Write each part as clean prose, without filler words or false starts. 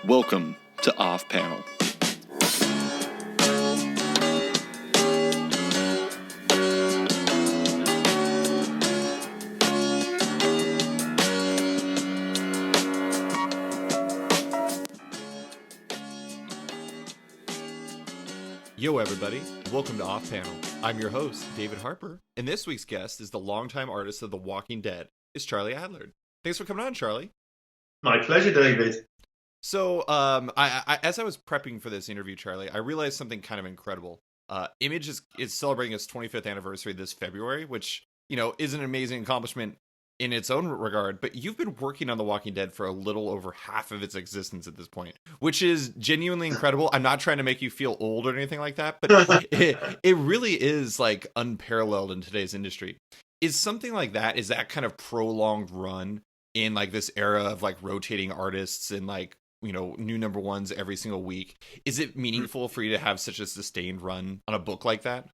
Welcome to Off Panel. Yo everybody, welcome to Off Panel. I'm your host, David Harper, and this week's guest is the longtime artist of The Walking Dead, is Charlie Adlard. Thanks for coming on, Charlie. My pleasure, David. So, as I was prepping for this interview, Charlie, I realized something kind of incredible. Image is celebrating its 25th anniversary this February, which, is an amazing accomplishment in its own regard, but you've been working on The Walking Dead for a little over half of its existence at this point, which is genuinely incredible. I'm not trying to make you feel old or anything like that, but it really is like unparalleled in today's industry. Is something like that, is that kind of prolonged run in like this era of like rotating artists and like, new number ones every single week, is it meaningful for you to have such a sustained run on a book like that?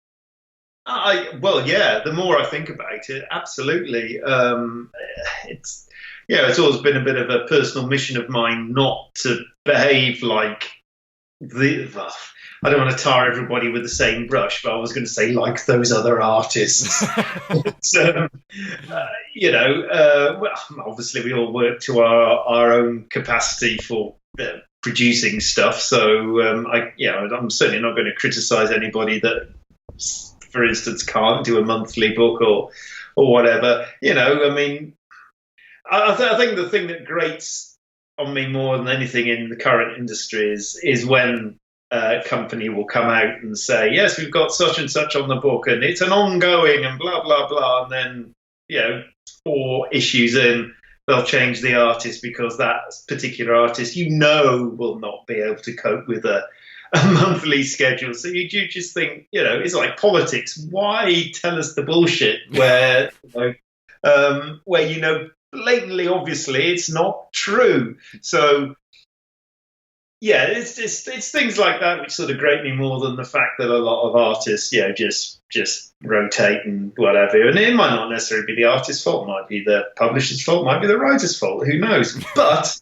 Yeah, the more I think about it, absolutely. It's always been a bit of a personal mission of mine not to behave like I don't want to tar everybody with the same brush, but I was going to say like those other artists. Obviously we all work to our own capacity for producing stuff. So I'm certainly not going to criticize anybody that, for instance, can't do a monthly book or whatever. I think the thing that grates on me more than anything in the current industry is when a company will come out and say, yes, we've got such and such on the book and it's an ongoing and blah, blah, blah. And then, 4 issues in, they'll change the artist because that particular artist, will not be able to cope with a monthly schedule. So you do just think, it's like politics. Why tell us the bullshit where blatantly, obviously, it's not true. So yeah, it's things like that which sort of grate me more than the fact that a lot of artists, just rotate and whatever. And it might not necessarily be the artist's fault. It might be the publisher's fault. It might be the writer's fault. Who knows? But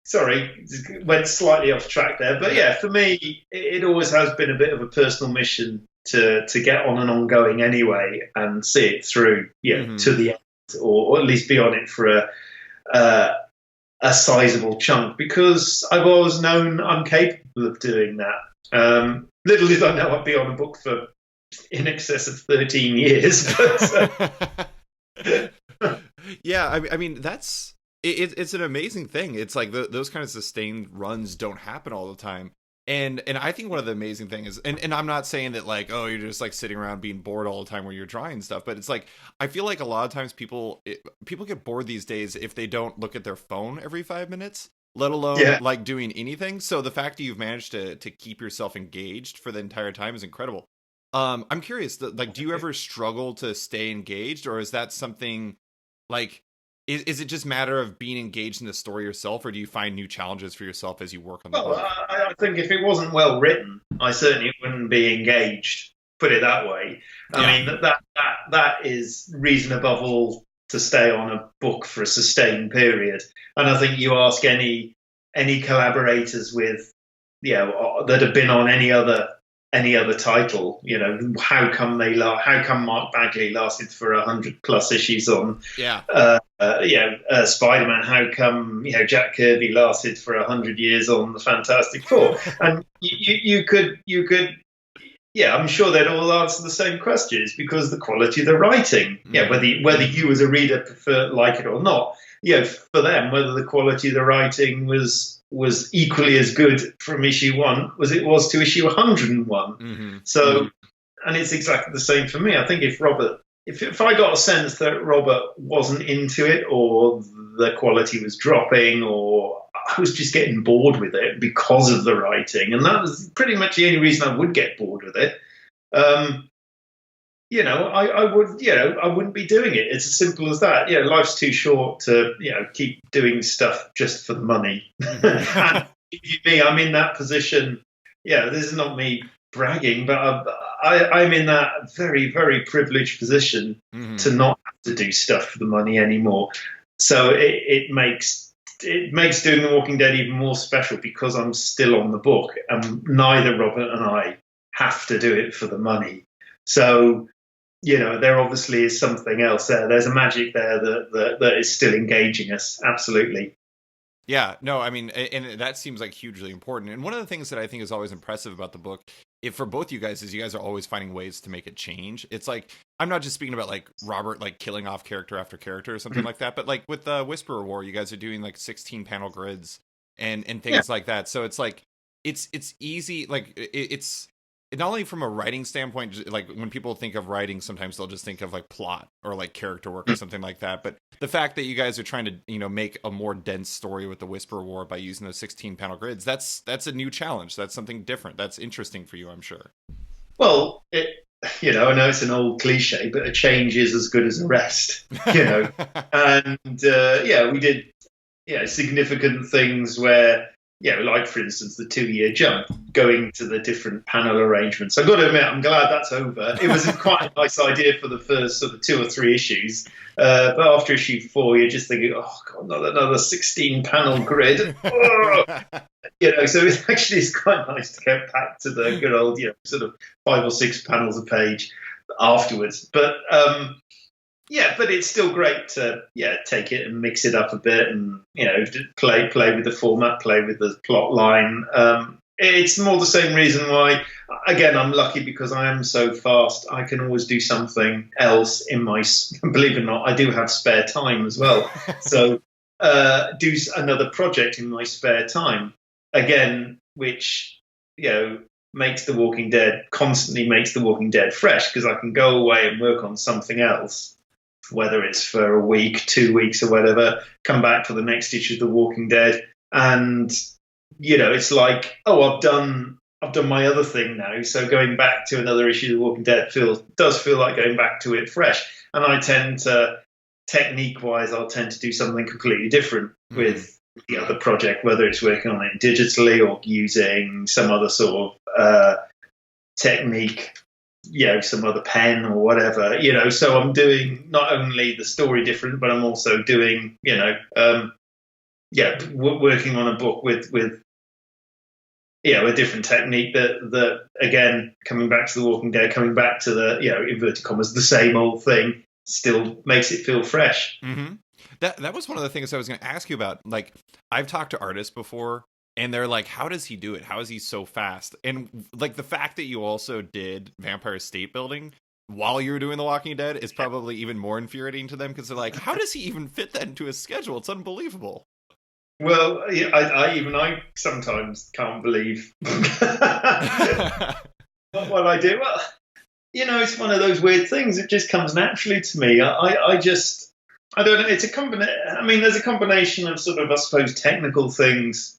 sorry, went slightly off track there. But yeah, for me, it always has been a bit of a personal mission to get on an ongoing anyway and see it through, to the end, or at least be on it for a sizable chunk, because I've always known I'm capable of doing that. Little did I know I'd be on a book for in excess of 13 years. Yeah, I mean, that's... It's an amazing thing. It's like those kind of sustained runs don't happen all the time. And I think one of the amazing things is, and I'm not saying that like, oh, you're just like sitting around being bored all the time when you're drawing stuff, but it's like, I feel like a lot of times people get bored these days if they don't look at their phone every 5 minutes, let alone like doing anything. So the fact that you've managed to keep yourself engaged for the entire time is incredible. I'm curious, like, do you ever struggle to stay engaged, or is that something like, Is it just a matter of being engaged in the story yourself, or do you find new challenges for yourself as you work on the book? I think if it wasn't well written, I certainly wouldn't be engaged. Put it that way. Yeah. I mean, that is reason above all to stay on a book for a sustained period. And I think you ask any collaborators with, that have been on any other title, how come Mark Bagley lasted for 100+ issues on Spider-Man, how come Jack Kirby lasted for 100 years on the Fantastic Four? And you could I'm sure they'd all answer the same questions, because the quality of the writing, whether you as a reader like it or not, for them, whether the quality of the writing was equally as good from issue 1 as it was to issue 101. Mm-hmm. So, and it's exactly the same for me. I think if I got a sense that Robert wasn't into it, or the quality was dropping, or I was just getting bored with it because of the writing, and that was pretty much the only reason I would get bored with it, I wouldn't be doing it. It's as simple as that. Life's too short to, keep doing stuff just for the money. And me, I'm in that position. This is not me bragging, but I'm in that very, very privileged position to not have to do stuff for the money anymore. So it makes it makes doing The Walking Dead even more special because I'm still on the book, and neither Robert and I have to do it for the money. So, there obviously is something else there. There's a magic there that is still engaging us. Absolutely. Yeah, no, I mean, and that seems like hugely important. And one of the things that I think is always impressive about the book, if for both you guys, is you guys are always finding ways to make it change. It's like, I'm not just speaking about like Robert like killing off character after character or something like that, but like with the Whisperer War, you guys are doing like 16 panel grids and things like that. So it's like it's easy, like it's not only from a writing standpoint, like when people think of writing, sometimes they'll just think of like plot or like character work or something like that. But the fact that you guys are trying to, make a more dense story with the Whisperer War by using those 16 panel grids, that's a new challenge. That's something different. That's interesting for you, I'm sure. Well, I know it's an old cliche, but a change is as good as a rest, and we did, significant things where, like for instance, the 2-year jump, going to the different panel arrangements. I've got to admit, I'm glad that's over. It was quite a nice idea for the first sort of 2 or 3 issues. But after issue 4, you're just thinking, oh, God, not another 16 panel grid. So it's quite nice to get back to the good old, sort of 5 or 6 panels a page afterwards. But, but it's still great to take it and mix it up a bit and play with the format, play with the plot line. It's more the same reason why, again, I'm lucky because I am so fast. I can always do something else in my. Believe it or not, I do have spare time as well. So do another project in my spare time again, which makes The Walking Dead fresh because I can go away and work on something else. Whether it's for a week, 2 weeks, or whatever, come back for the next issue of The Walking Dead, and it's like, oh, I've done my other thing now, so going back to another issue of The Walking Dead does feel like going back to it fresh. And I tend to, technique-wise, I'll tend to do something completely different with the other project, whether it's working on it digitally or using some other sort of technique. Some other pen or whatever, so I'm doing not only the story different, but I'm also doing, working on a book with a different technique that again, coming back to The Walking Dead, coming back to the, inverted commas, the same old thing, still makes it feel fresh. Mm-hmm. That was one of the things I was going to ask you about. Like, I've talked to artists before, and they're like, how does he do it? How is he so fast? And like the fact that you also did Vampire State Building while you were doing The Walking Dead is probably even more infuriating to them because they're like, how does he even fit that into his schedule? It's unbelievable. Well, I sometimes can't believe what I do. Well, it's one of those weird things. It just comes naturally to me. I don't know. It's there's a combination of sort of, I suppose, technical things,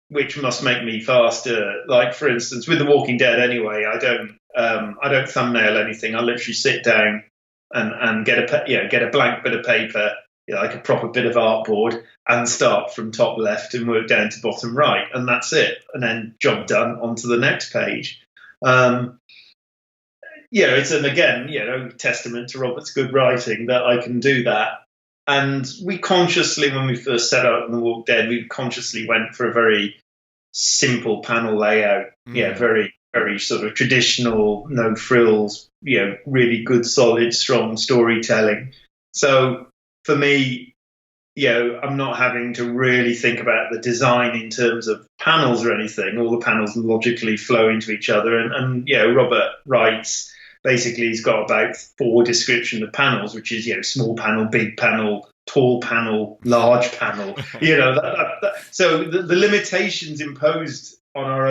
which must make me faster. Like, for instance, with The Walking Dead, anyway, I don't thumbnail anything. I literally sit down and get a blank bit of paper, like a proper bit of artboard, and start from top left and work down to bottom right, and that's it. And then job done, onto the next page. It's again, testament to Robert's good writing that I can do that. And we consciously, when we first set out on The Walking Dead, we consciously went for a very simple panel layout. Very, very sort of traditional, no frills, really good, solid, strong storytelling. So for me, I'm not having to really think about the design in terms of panels or anything. All the panels logically flow into each other. And Robert writes, basically, he's got about 4 descriptions of panels, which is, small panel, big panel, tall panel, large panel. So the limitations imposed on our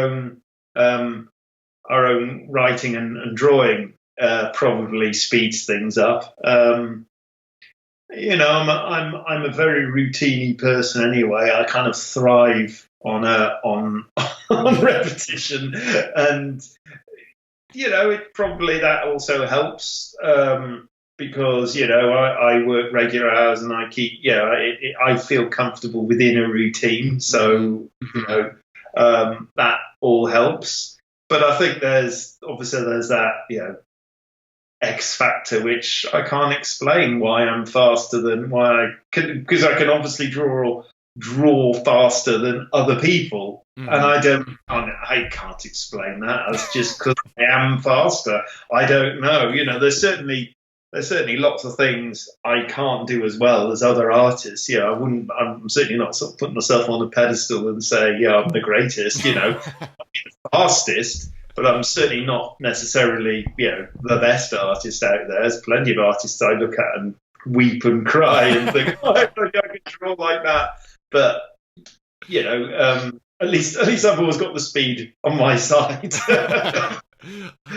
own writing and drawing probably speeds things up. I'm a very routine-y person anyway. I kind of thrive on repetition, and it probably that also helps because I work regular hours and I keep I feel comfortable within a routine, so that all helps. But I think there's that X factor, which I can't explain why I'm faster than because I can obviously draw faster than other people, and I can't explain that. It's just because I am faster. I don't know. There's certainly lots of things I can't do as well as other artists. I'm certainly not sort of putting myself on a pedestal and say, I'm the greatest. I'm the fastest. But I'm certainly not necessarily, the best artist out there. There's plenty of artists I look at and weep and cry and think, I can draw like that. But at least I've always got the speed on my side.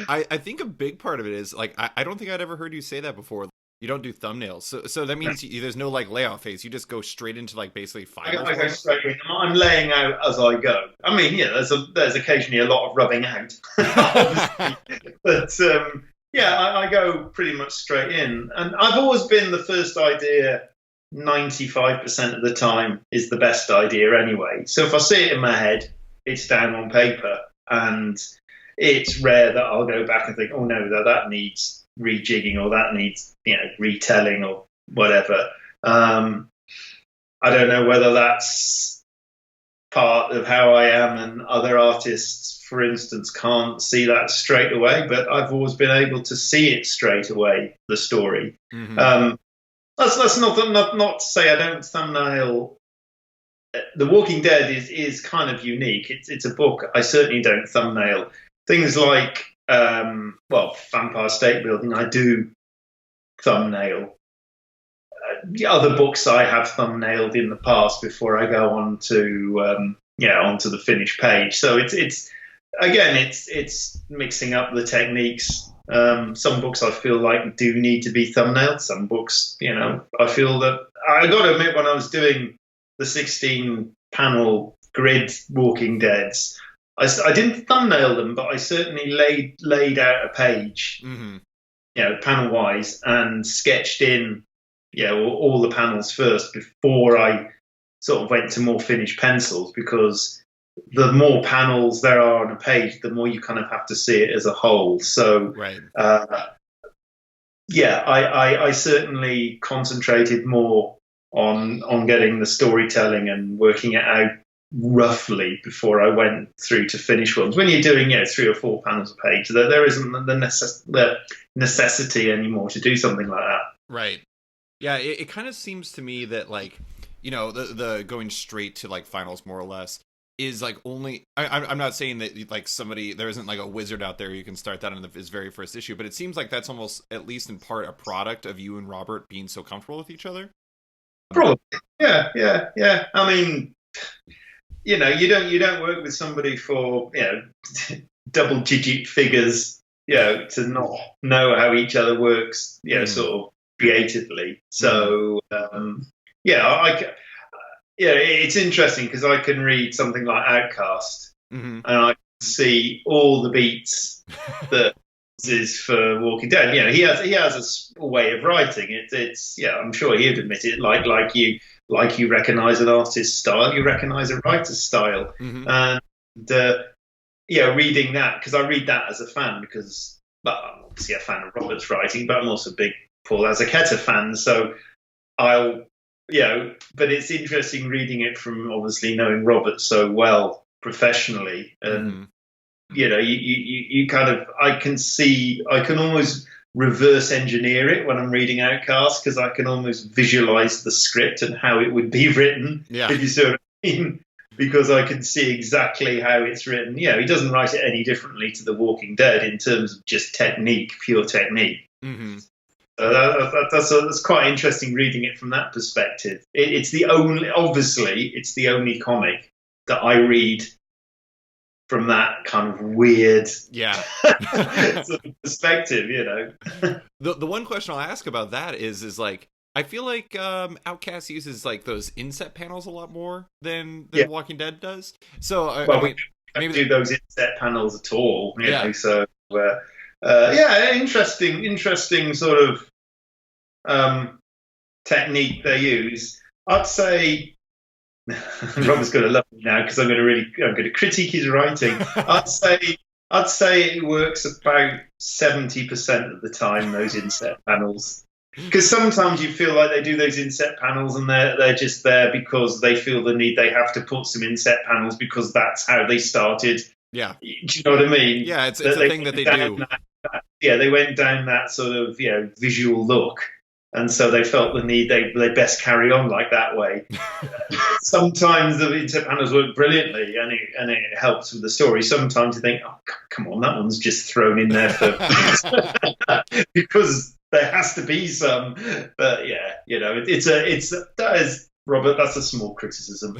I think a big part of it is like I don't think I'd ever heard you say that before. You don't do thumbnails, so that means there's no like layout phase. You just go straight into like basically finals. I go straight in. I'm laying out as I go. I mean, there's occasionally a lot of rubbing out, but I go pretty much straight in. And I've always been the first idea. 95% of the time is the best idea anyway. So if I see it in my head, it's down on paper, and it's rare that I'll go back and think, oh no, that needs rejigging, or that needs retelling or whatever. I don't know whether that's part of how I am, and other artists, for instance, can't see that straight away, but I've always been able to see it straight away, the story. That's not to say I don't thumbnail. The Walking Dead is kind of unique. It's a book I certainly don't thumbnail. Things like Vampire State Building, I do thumbnail. The other books I have thumbnailed in the past before I go on to onto the finished page. So it's mixing up the techniques. Some books I feel like do need to be thumbnailed. Some books, I feel that I got to admit, when I was doing the 16 panel grid Walking Deads, I didn't thumbnail them, but I certainly laid out a page, panel wise, and sketched in, all the panels first before I sort of went to more finished pencils, because the more panels there are on a page, the more you kind of have to see it as a whole. So, right. I certainly concentrated more on getting the storytelling and working it out roughly before I went through to finish ones. When you're doing 3 or 4 panels a page, there isn't the necessity anymore to do something like that. Right. Yeah, it kind of seems to me that the going straight to like finals more or less is like only. I'm not saying that like there isn't like a wizard out there you can start that on his very first issue, but it seems like that's almost, at least in part, a product of you and Robert being so comfortable with each other. Probably. Yeah. I mean, you don't work with somebody for double-digit figures, to not know how each other works, sort of creatively. So it's interesting because I can read something like Outcast, and I can see all the beats that is for Walking Dead. He has a way of writing. It's I'm sure he'd admit it. Like you recognize an artist's style, you recognize a writer's style. And reading that, because I read that as a fan, because I'm obviously a fan of Robert's writing, but I'm also a big Paul Azaceta fan. So but it's interesting reading it from obviously knowing Robert so well professionally, and you kind of, I can almost reverse engineer it when I'm reading Outcast, because I can almost visualize the script and how it would be written, if you see what I mean, because I can see exactly how it's written. He doesn't write it any differently to The Walking Dead in terms of just technique, pure technique. That's quite interesting reading it from that perspective. It's the only comic that I read from that kind of weird sort of perspective, The one question I'll ask about that is like, I feel like Outcast uses like those inset panels a lot more than Walking Dead does. So we don't do those inset panels at all. So interesting sort of technique they use. I'd say Robert's going to love me now because I'm going to critique his writing. I'd say I'd say it works about 70% of the time, those inset panels. Because sometimes you feel like they do those inset panels and they're just there because they feel the need. They have to put some inset panels because that's how they started. Yeah. Do you know what I mean? Yeah, it's a thing that they do. They went down that sort of visual look, and so they felt the need. They best carry on like that way. Sometimes the inset panels work brilliantly, and it helps with the story. Sometimes you think, oh, come on, that one's just thrown in there for because there has to be some. But yeah, that is, Robert, that's a small criticism.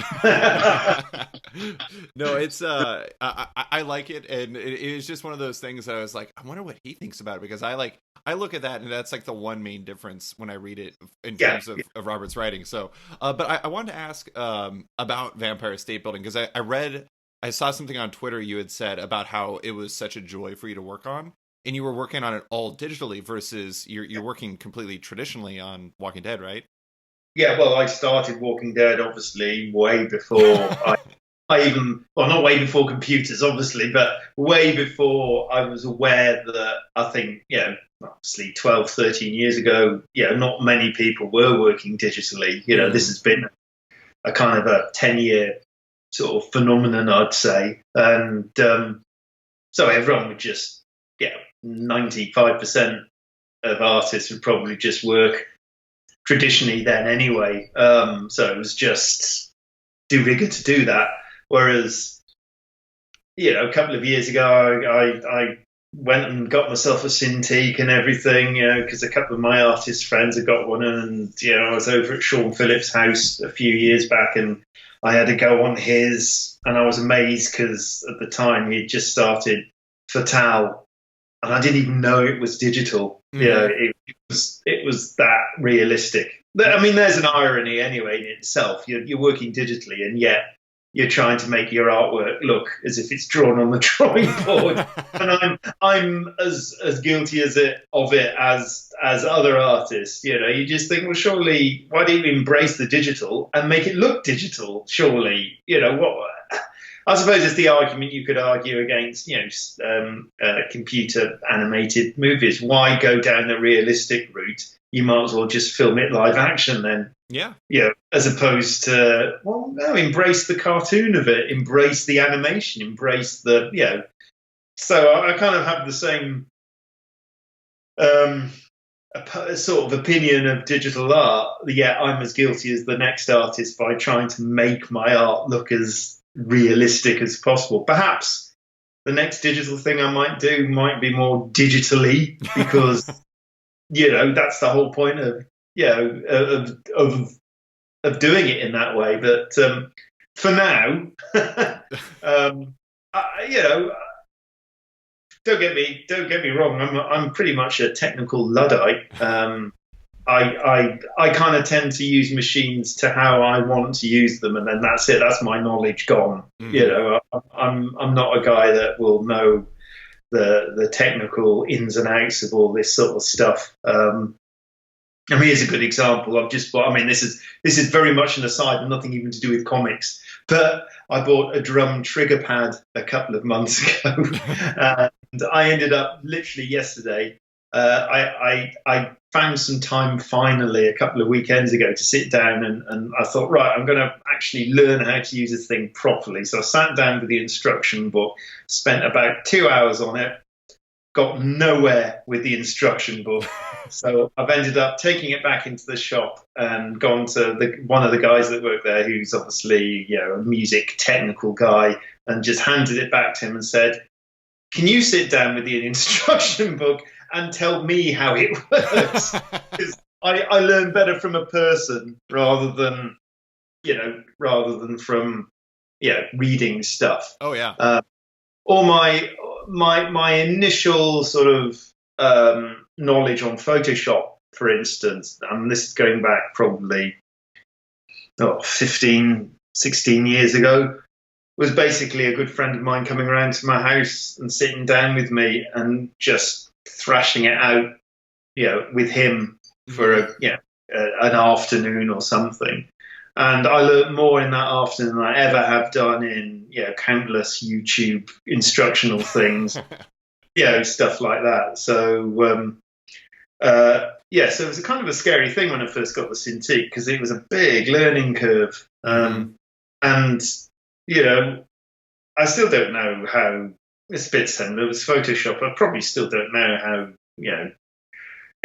No, it's I like it, and it is just one of those things that I was like, I wonder what he thinks about it, because I look at that, and that's like the one main difference when I read it in terms of Robert's writing. So, but I wanted to ask about Vampire State Building, because I saw something on Twitter you had said about how it was such a joy for you to work on, and you were working on it all digitally versus you're working completely traditionally on Walking Dead, right? Yeah, well, I started Walking Dead obviously way before I even, well, not way before computers, obviously, but way before I was aware that I think, obviously 12, 13 years ago, not many people were working digitally. This has been a kind of a 10-year sort of phenomenon, I'd say. And so everyone would just, 95% of artists would probably just work traditionally then anyway. So it was just de rigueur to do that. Whereas, a couple of years ago, I went and got myself a Cintiq and everything, because a couple of my artist friends had got one. And, I was over at Sean Phillips' house a few years back, and I had to go on his, and I was amazed because at the time he'd just started Fatal, and I didn't even know it was digital. It was that realistic. I mean, there's an irony anyway in itself. You're working digitally, and yet you're trying to make your artwork look as if it's drawn on the drawing board. And I'm as guilty of it as other artists. You just think, well, surely, why don't you embrace the digital and make it look digital? Surely, what? I suppose it's the argument you could argue against, computer animated movies. Why go down the realistic route? You might as well just film it live action then. Yeah. As opposed to, well, no, embrace the cartoon of it, embrace the animation, embrace the, So I kind of have the same sort of opinion of digital art. I'm as guilty as the next artist by trying to make my art look as realistic as possible. Perhaps the next digital thing I might do might be more digitally, because that's the whole point of of doing it in that way. But for now, don't get me wrong, I'm pretty much a technical Luddite. I kind of tend to use machines to how I want to use them, and then that's it. That's my knowledge gone. I'm not a guy that will know the technical ins and outs of all this sort of stuff. Here's a good example. This is very much an aside and nothing even to do with comics. But I bought a drum trigger pad a couple of months ago, and I ended up literally yesterday. I found some time finally a couple of weekends ago to sit down, and I thought, right, I'm going to actually learn how to use this thing properly. So I sat down with the instruction book, spent about 2 hours on it, got nowhere with the instruction book. So I've ended up taking it back into the shop and gone to one of the guys that work there, who's obviously a music technical guy, and just handed it back to him and said, can you sit down with the instruction book and tell me how it works? Because I learn better from a person rather than from reading stuff. Oh yeah. Or my initial sort of knowledge on Photoshop, for instance, and this is going back probably 15, 16 years ago, was basically a good friend of mine coming around to my house and sitting down with me and just thrashing it out, with him for an afternoon or something. And I learned more in that afternoon than I ever have done in, countless YouTube instructional things, stuff like that. So, so it was a kind of a scary thing when I first got the Cintiq because it was a big learning curve. And, I still don't know how, it's a bit similar, it was Photoshop. I probably still don't know how,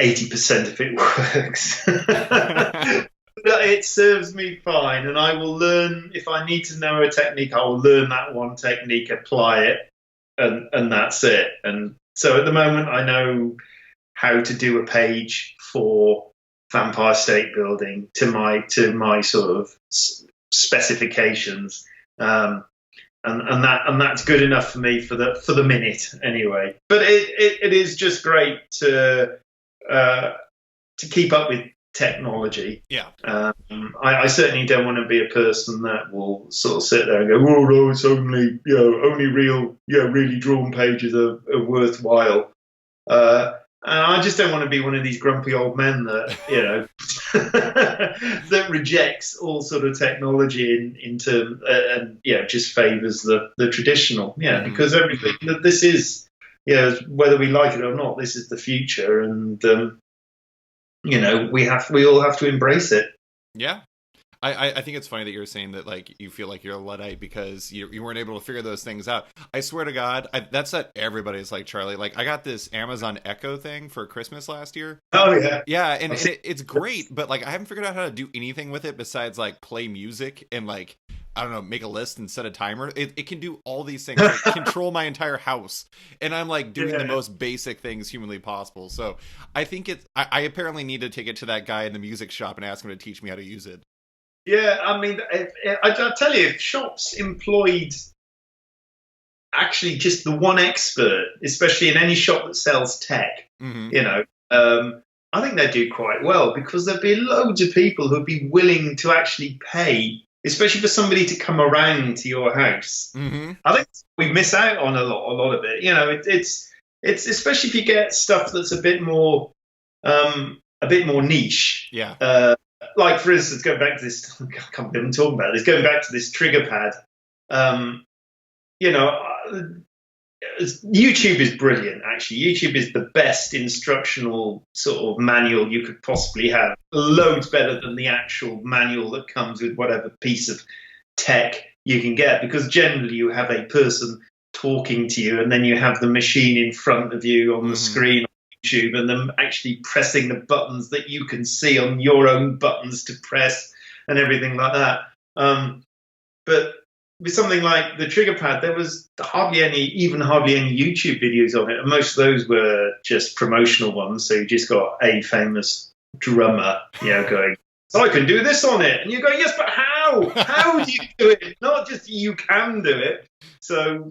80% of it works. But it serves me fine, and I will learn, if I need to know a technique, I will learn that one technique, apply it, and that's it. And so at the moment, I know how to do a page for Vampire State Building to my sort of specifications, and that's good enough for me for the minute anyway. But it is just great to keep up with technology. Yeah. I certainly don't want to be a person that will sort of sit there and go, "Oh no, it's only really drawn pages are worthwhile." And I just don't want to be one of these grumpy old men that that rejects all sort of technology in term and just favours the traditional. Because everything this is whether we like it or not, this is the future, and we all have to embrace it. Yeah. I think it's funny that you're saying that, like, you feel like you're a Luddite because you weren't able to figure those things out. I swear to God, that's not everybody's like Charlie. Like, I got this Amazon Echo thing for Christmas last year. Oh, yeah. Yeah, and it's great, but, like, I haven't figured out how to do anything with it besides, like, play music and, like, I don't know, make a list and set a timer. It can do all these things, like control my entire house. And I'm, like, doing the most basic things humanly possible. So I think I apparently need to take it to that guy in the music shop and ask him to teach me how to use it. Yeah, I mean, I tell you, if shops employed actually just the one expert, especially in any shop that sells tech, I think they'd do quite well, because there'd be loads of people who'd be willing to actually pay, especially for somebody to come around to your house. I think we miss out on a lot of it. It's especially if you get stuff that's a bit more niche. Yeah. Like, for instance, going back to this, I can't believe I'm talking about this, going back to this trigger pad, YouTube is brilliant, actually. YouTube is the best instructional sort of manual you could possibly have. Loads better than the actual manual that comes with whatever piece of tech you can get, because generally you have a person talking to you and then you have the machine in front of you on the screen, and them actually pressing the buttons that you can see on your own buttons to press and everything like that. But with something like the trigger pad, there was hardly any YouTube videos on it, and most of those were just promotional ones. So you just got a famous drummer, going, "So I can do this on it," and you go, "Yes, but how? How do you do it? Not just you can do it." So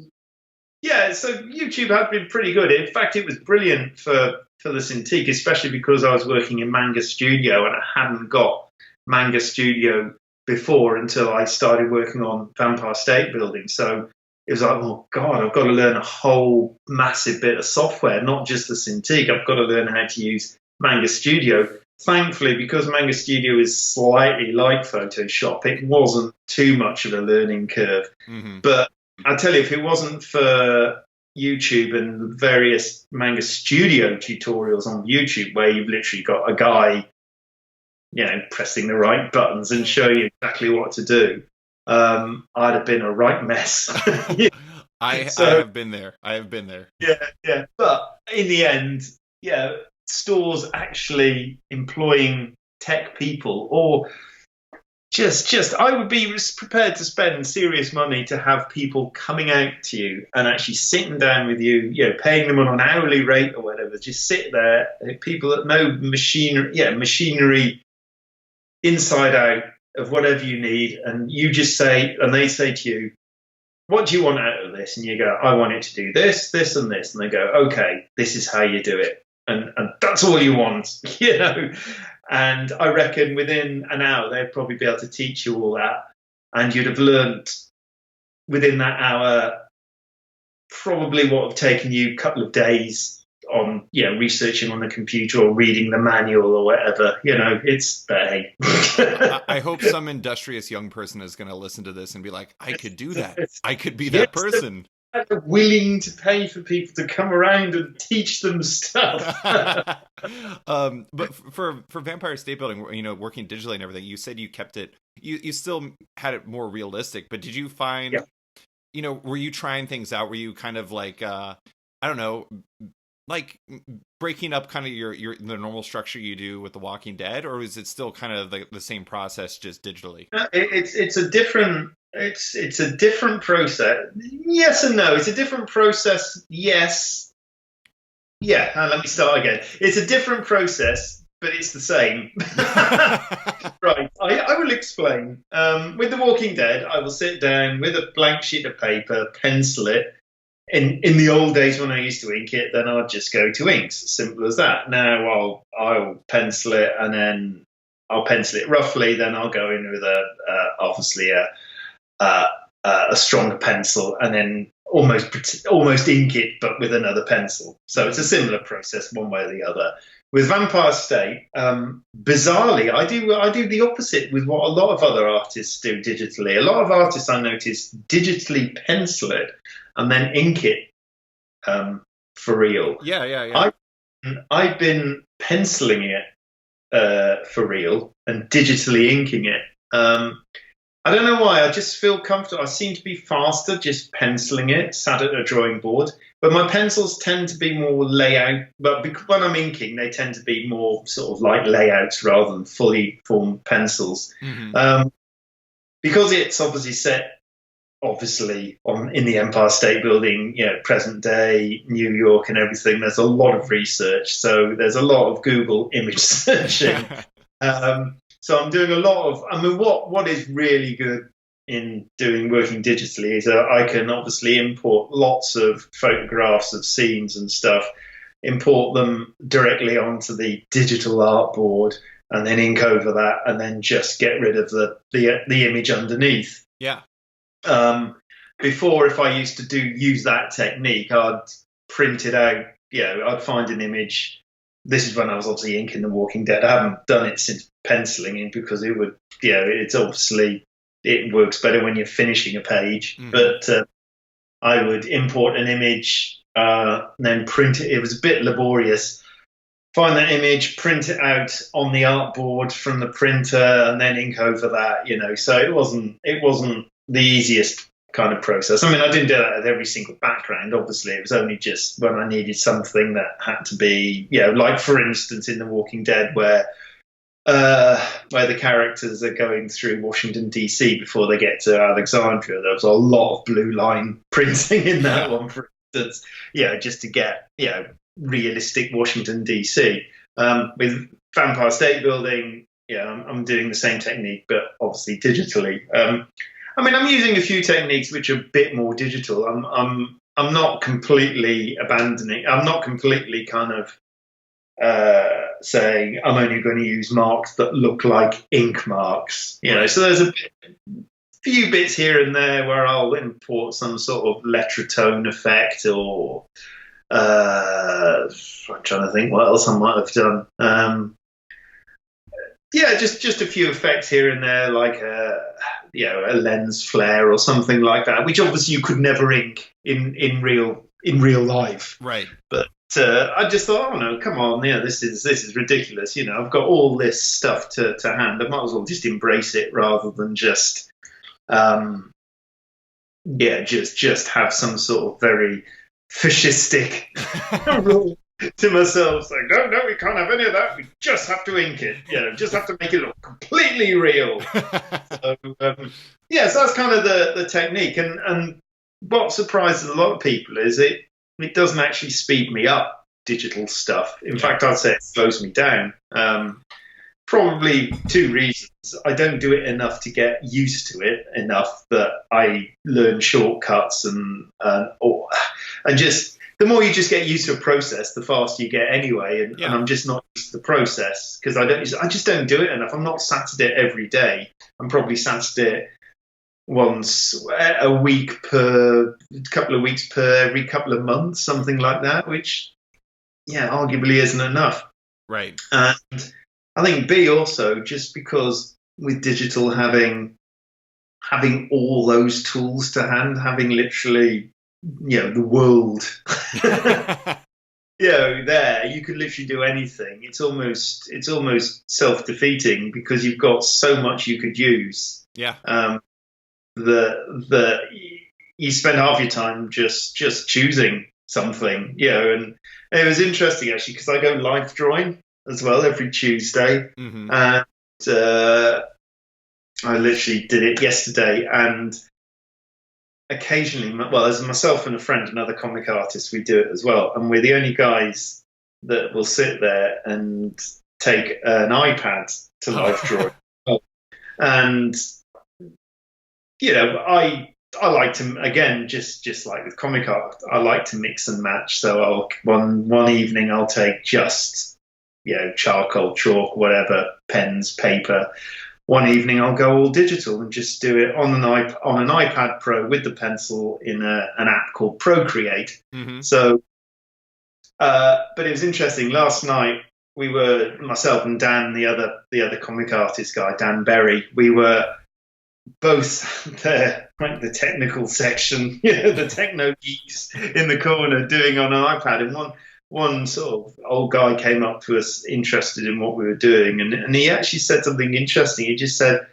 yeah, so YouTube had been pretty good. In fact, it was brilliant for the Cintiq, especially because I was working in Manga Studio and I hadn't got Manga Studio before until I started working on Vampire State Building. So it was like, oh God, I've got to learn a whole massive bit of software, not just the Cintiq. I've got to learn how to use Manga Studio. Thankfully, because Manga Studio is slightly like Photoshop, it wasn't too much of a learning curve. But I tell you, if it wasn't for YouTube and various Manga Studio tutorials on YouTube, where you've literally got a guy, pressing the right buttons and showing you exactly what to do, I'd have been a right mess. I have been there. Yeah. But in the end, stores actually employing tech people, or just I would be prepared to spend serious money to have people coming out to you and actually sitting down with you, paying them on an hourly rate or whatever, just sit there, people that know machinery inside out of whatever you need, and you just say, and they say to you, "What do you want out of this?" And you go, "I want it to do this, this, and this." And they go, "Okay, this is how you do it." And that's all you want, And I reckon within an hour, they'd probably be able to teach you all that. And you'd have learned within that hour probably what would have taken you a couple of days researching on the computer or reading the manual or whatever. It's hey. I hope some industrious young person is going to listen to this and be like, I could do that. I could be that person. They're willing to pay for people to come around and teach them stuff. But for Vampire State Building, working digitally and everything, you said you kept it. You still had it more realistic, but did you find, were you trying things out? Were you kind of like, I don't know, like breaking up kind of the normal structure you do with The Walking Dead, or is it still kind of the same process just digitally? It's a different process. Yes and no. It's a different process. Yes. Yeah. Let me start again. It's a different process, but it's the same. Right. I will explain. With The Walking Dead, I will sit down with a blank sheet of paper, pencil it. In the old days when I used to ink it, then I'd just go to inks. Simple as that. Now I'll pencil it, and then I'll pencil it roughly. Then I'll go in with obviously a stronger pencil, and then almost ink it, but with another pencil. So it's a similar process, one way or the other. With Vampire State, bizarrely, I do the opposite with what a lot of other artists do digitally. A lot of artists, I notice, digitally pencil it and then ink it for real. Yeah. I've been penciling it for real and digitally inking it. I don't know why. I just feel comfortable. I seem to be faster just penciling it, sat at a drawing board. But my pencils tend to be more layout. But when I'm inking, they tend to be more sort of like layouts rather than fully formed pencils. Mm-hmm. Because it's obviously set, in the Empire State Building, present day, New York and everything. There's a lot of research. So there's a lot of Google image searching. So I'm doing a lot of, what is really good in working digitally is I can obviously import lots of photographs of scenes and stuff, import them directly onto the digital artboard and then ink over that and then just get rid of the image underneath. Yeah. Before, if I used to use that technique, I'd print it out, I'd find an image. This is when I was obviously inking The Walking Dead. I haven't done it since penciling in because it would, it's obviously, it works better when you're finishing a page. Mm-hmm. But I would import an image, then print it. It was a bit laborious. Find that image, print it out on the artboard from the printer, and then ink over that. So it wasn't the easiest kind of process. I didn't do that with every single background. Obviously, it was only just when I needed something that had to be, like for instance in The Walking Dead, where the characters are going through Washington DC before they get to Alexandria. There was a lot of blue line printing in that one, for instance. Just to get realistic Washington DC. With Vampire State Building, I'm doing the same technique, but obviously digitally. I'm using a few techniques which are a bit more digital. I'm not completely abandoning. I'm not completely kind of saying I'm only going to use marks that look like ink marks. So there's a few bits here and there where I'll import some sort of letter tone effect, or I'm trying to think what else I might have done. Just a few effects here and there, like a lens flare or something like that, which obviously you could never ink in real life. Right. But I just thought, oh no, come on, this is ridiculous. I've got all this stuff to hand. I might as well just embrace it rather than just just have some sort of very fascistic rule to myself, saying, no, we can't have any of that. We just have to ink it. Just have to make it look completely real. So that's kind of the technique. And what surprises a lot of people is it doesn't actually speed me up, digital stuff. In fact, I'd say it slows me down. Probably two reasons. I don't do it enough to get used to it enough that I learn shortcuts and just the more you just get used to a process, the faster you get anyway. And I'm just not used to the process because I just don't do it enough. I'm not sat at it every day. I'm probably sat at it once a week per couple of weeks per every couple of months, something like that, which arguably isn't enough. Right. And I think B also, just because with digital having all those tools to hand, having literally, the world, there, you could literally do anything. It's almost self-defeating because you've got so much you could use. Yeah. The you spend half your time just choosing something, and it was interesting actually because I go live drawing as well every Tuesday, and I literally did it yesterday, and occasionally, as myself and a friend, another comic artist, we do it as well, and we're the only guys that will sit there and take an iPad to live draw. And I like to, again, just like with comic art, I like to mix and match. So one evening I'll take just charcoal, chalk, whatever, pens, paper. One evening I'll go all digital and just do it on an iPad Pro with the pencil in an app called Procreate. So, but it was interesting. Last night we were, myself and Dan, the other comic artist guy, Dan Berry, we were both there, like the technical section, the techno geeks in the corner doing on an iPad, and one sort of old guy came up to us interested in what we were doing, and he actually said something interesting. He just said,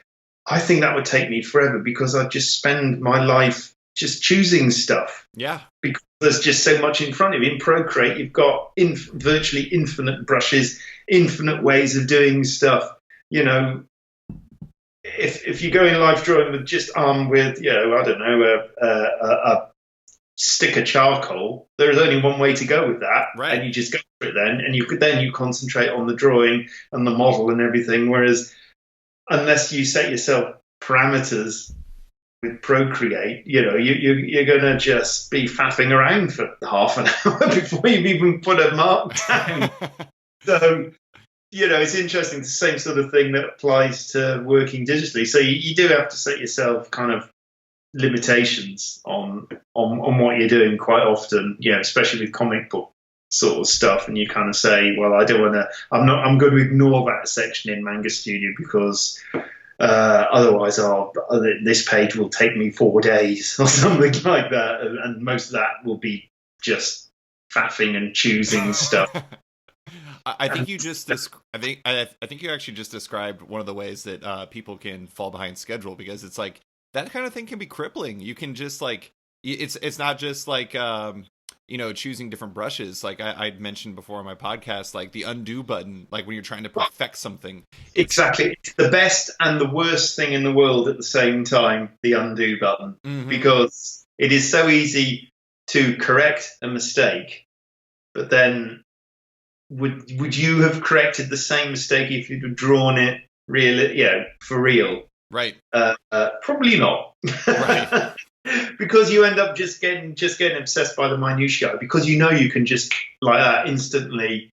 I think that would take me forever because I'd just spend my life just choosing stuff. Yeah. Because there's just so much in front of you. In Procreate, you've got virtually infinite brushes, infinite ways of doing stuff. If you go in live drawing with just armed with, I don't know, a stick of charcoal, there is only one way to go with that, right? And you just go for it then, and you concentrate on the drawing and the model and everything. Whereas, unless you set yourself parameters with Procreate, you're going to just be faffing around for half an hour before you've even put a mark down. So, it's interesting. It's the same sort of thing that applies to working digitally. So you do have to set yourself kind of limitations on what you're doing quite often, especially with comic book sort of stuff. And you kind of say, well, I'm going to ignore that section in Manga Studio because otherwise this page will take me 4 days or something like that. And most of that will be just faffing and choosing stuff. I think you just I think you actually just described one of the ways that people can fall behind schedule, because it's like that kind of thing can be crippling. You can just like it's not just like choosing different brushes. Like I'd mentioned before on my podcast, like the undo button, like when you're trying to perfect something. Exactly. It's the best and the worst thing in the world at the same time, the undo button, because it is so easy to correct a mistake, but then would you have corrected the same mistake if you'd have drawn it for real? Right. Probably not. Right. Because you end up just getting obsessed by the minutiae, because you can just like that instantly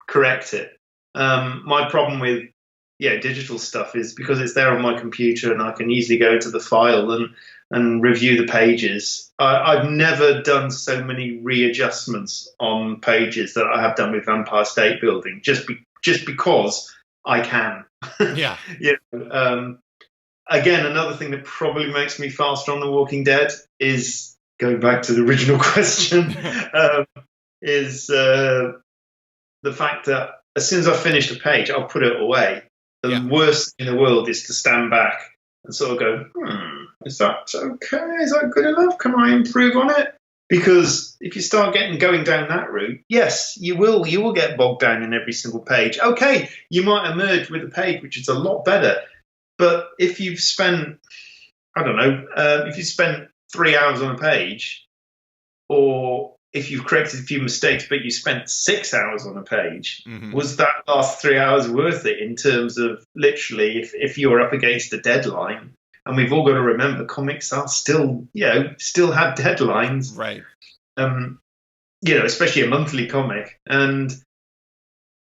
correct it. My problem with digital stuff is because it's there on my computer and I can easily go into the file and review the pages. I've never done so many readjustments on pages that I have done with Vampire State Building, just because I can. Yeah. Again, another thing that probably makes me faster on The Walking Dead is, going back to the original question, is the fact that as soon as I finish a page, I'll put it away. The worst thing in the world is to stand back and sort of go, is that okay? Is that good enough? Can I improve on it? Because if you start going down that route, yes, you will get bogged down in every single page. Okay, you might emerge with a page which is a lot better. But if you've spent, if you spent 3 hours on a page, or if you've corrected a few mistakes, but you spent 6 hours on a page, was that last 3 hours worth it in terms of literally if you were up against a deadline? And we've all got to remember comics are still have deadlines. Right. Especially a monthly comic. And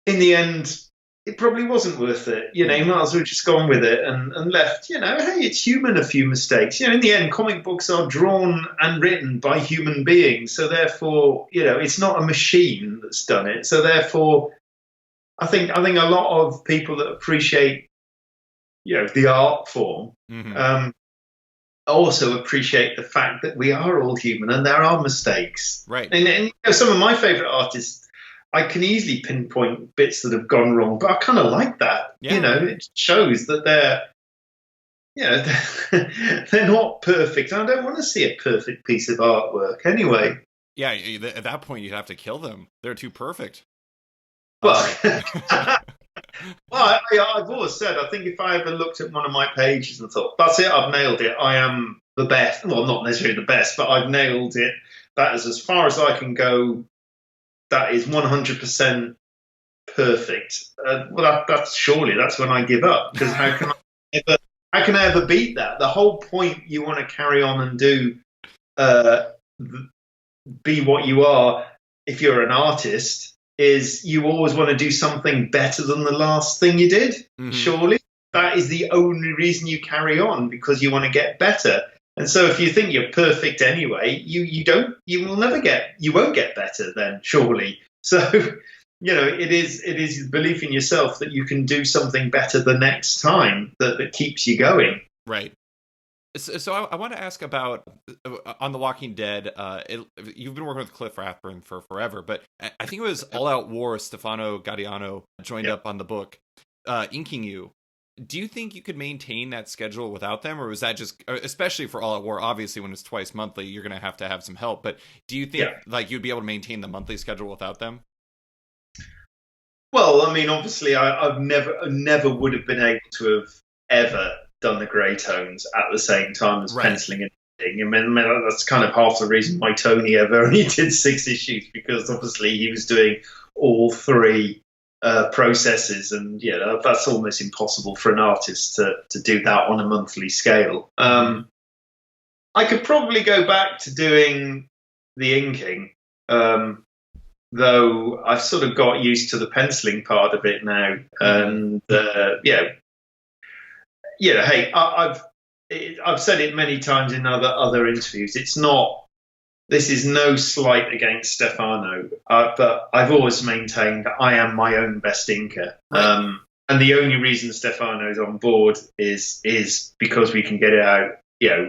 in the end, it probably wasn't worth it. You might as well just gone with it and left. Hey, it's human, a few mistakes. In the end, comic books are drawn and written by human beings. So therefore, it's not a machine that's done it. So therefore, I think a lot of people that appreciate, the art form, also appreciate the fact that we are all human and there are mistakes. Right. And some of my favorite artists, I can easily pinpoint bits that have gone wrong, but I kind of like that. Yeah. It shows that they're not perfect. I don't want to see a perfect piece of artwork anyway. Yeah, at that point you'd have to kill them. They're too perfect. Well, I've always said, I think if I ever looked at one of my pages and thought, that's it, I've nailed it, I am the best. Well, not necessarily the best, but I've nailed it. That is as far as I can go. That is 100% perfect. That's when I give up, because how can I ever beat that? The whole point you want to carry on and do, be what you are. If you're an artist, is you always want to do something better than the last thing you did. Mm-hmm. Surely that is the only reason you carry on, because you want to get better. And so if you think you're perfect anyway, you won't get better then, surely. So, it is belief in yourself that you can do something better the next time that keeps you going. Right. So I want to ask about on The Walking Dead. You've been working with Cliff Rathburn for forever, but I think it was All Out War. Stefano Gaudiano joined up on the book, inking you. Do you think you could maintain that schedule without them, or was that just, especially for All Out War, obviously when it's twice monthly, you're going to have some help, but do you think you'd be able to maintain the monthly schedule without them? Well, I mean, obviously I've never would have been able to have ever done the grey tones at the same time as penciling and editing. I mean, that's kind of half the reason why Tony ever only did 6 issues, because obviously he was doing all 3 processes, and that's almost impossible for an artist to do that on a monthly scale. I could probably go back to doing the inking, though I've sort of got used to the penciling part of it now, and hey, I've said it many times in other interviews. This is no slight against Stefano, but I've always maintained that I am my own best inker. Right. And the only reason Stefano's on board is because we can get it out,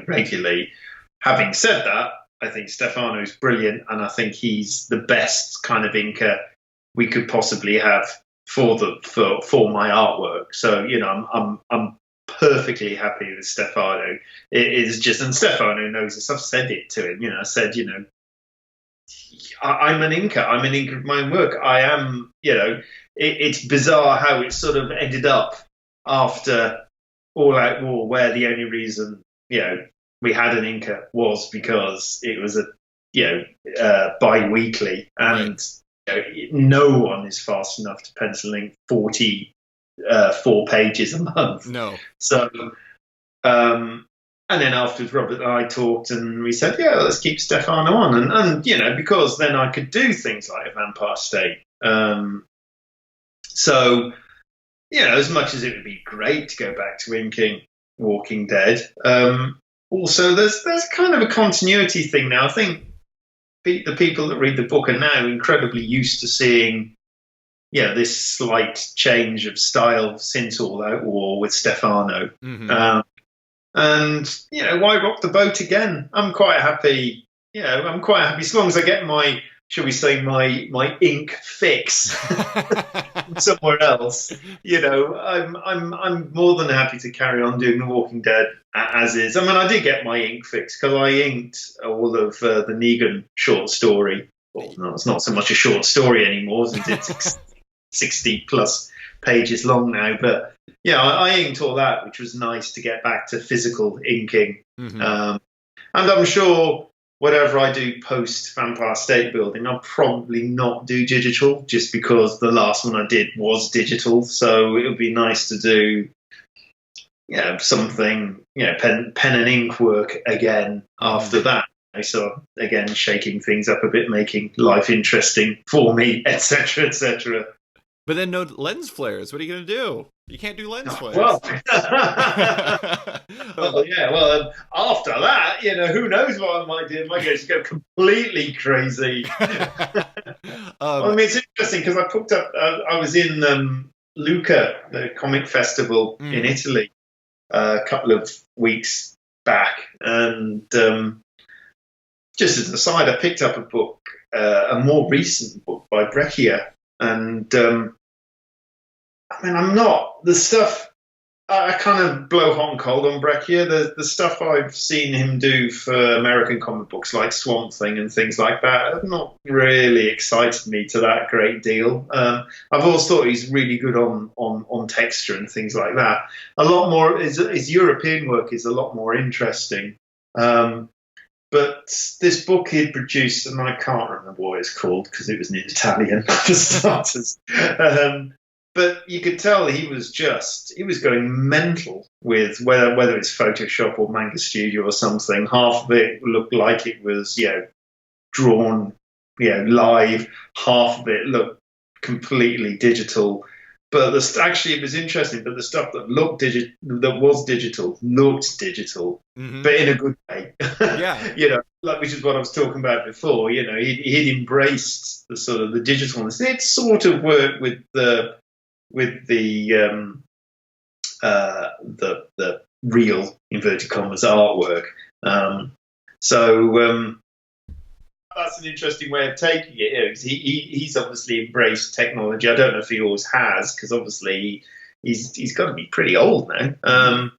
regularly. Having said that, I think Stefano's brilliant, and I think he's the best kind of inker we could possibly have for my artwork. So, I'm perfectly happy with Stefano. It is just, and Stefano knows this. I've said it to him. I said, I'm an inker. I'm an inker of my own work. I am. It's bizarre how it sort of ended up after All Out War, where the only reason we had an inker was because it was bi-weekly, and no one is fast enough to pencil ink 4 pages a month. No. So, and then afterwards, Robert and I talked, and we said, let's keep Stefano on, and because then I could do things like a Vampire State. So, as much as it would be great to go back to inking Walking Dead, also there's kind of a continuity thing now. I think the people that read the book are now incredibly used to seeing this slight change of style since All Out War with Stefano. Mm-hmm. And why rock the boat again? I'm quite happy. I'm quite happy as long as I get my, shall we say, my ink fix somewhere else. I'm more than happy to carry on doing The Walking Dead as is. I mean, I did get my ink fix because I inked all of the Negan short story. Well, no, it's not so much a short story anymore, isn't it? 60 plus pages long now, but I inked all that, which was nice to get back to physical inking. Mm-hmm. And I'm sure whatever I do post Vampire State Building, I'll probably not do digital, just because the last one I did was digital. So it would be nice to do something pen and ink work again after that. So again, shaking things up a bit, making life interesting for me, etc., etc. But then no lens flares. What are you going to do? You can't do lens flares. Well, well, after that, who knows what I might do? I might just go completely crazy. I mean, it's interesting because I picked up. I was in Lucca, the comic festival in Italy, a couple of weeks back, and just as an aside, I picked up a book, a more recent book by Breccia, and I mean, I'm not the stuff. I kind of blow hot and cold on Breccia. The stuff I've seen him do for American comic books, like Swamp Thing and things like that, have not really excited me to that great deal. I've always thought he's really good on texture and things like that. A lot more his European work is a lot more interesting. But this book he'd produced, and I can't remember what it's called because it was in Italian for starters. But you could tell he was going mental with whether it's Photoshop or Manga Studio or something. Half of it looked like it was, drawn, live. Half of it looked completely digital. But actually, it was interesting. But the stuff that was digital, looked digital, but in a good way. Yeah, which is what I was talking about before. He'd embraced the sort of the digitalness. It sort of worked with the real inverted commas artwork. So that's an interesting way of taking it. He's obviously embraced technology. I don't know if he always has, because obviously he's got to be pretty old now.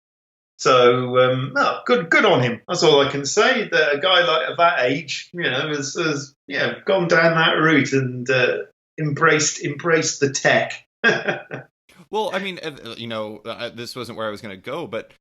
No, good on him. That's all I can say. That a guy like of that age, has gone down that route and embraced the tech. Well, I mean, this wasn't where I was going to go, but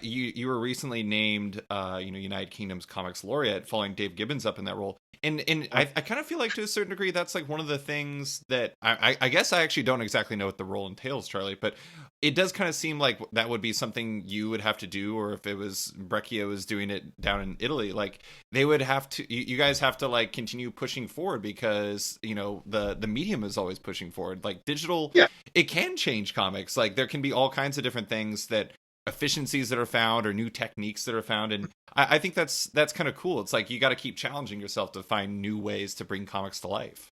you were recently named, United Kingdom's Comics Laureate, following Dave Gibbons up in that role. And I kind of feel like to a certain degree that's like one of the things that I guess I actually don't exactly know what the role entails, Charlie, but it does kind of seem like that would be something you would have to do, or if it was Breccia was doing it down in Italy, like they would have to, you guys have to like continue pushing forward because, the medium is always pushing forward. Like digital, It can change comics. Like there can be all kinds of different things efficiencies that are found or new techniques that are found, and I think that's kind of cool. It's like you got to keep challenging yourself to find new ways to bring comics to life.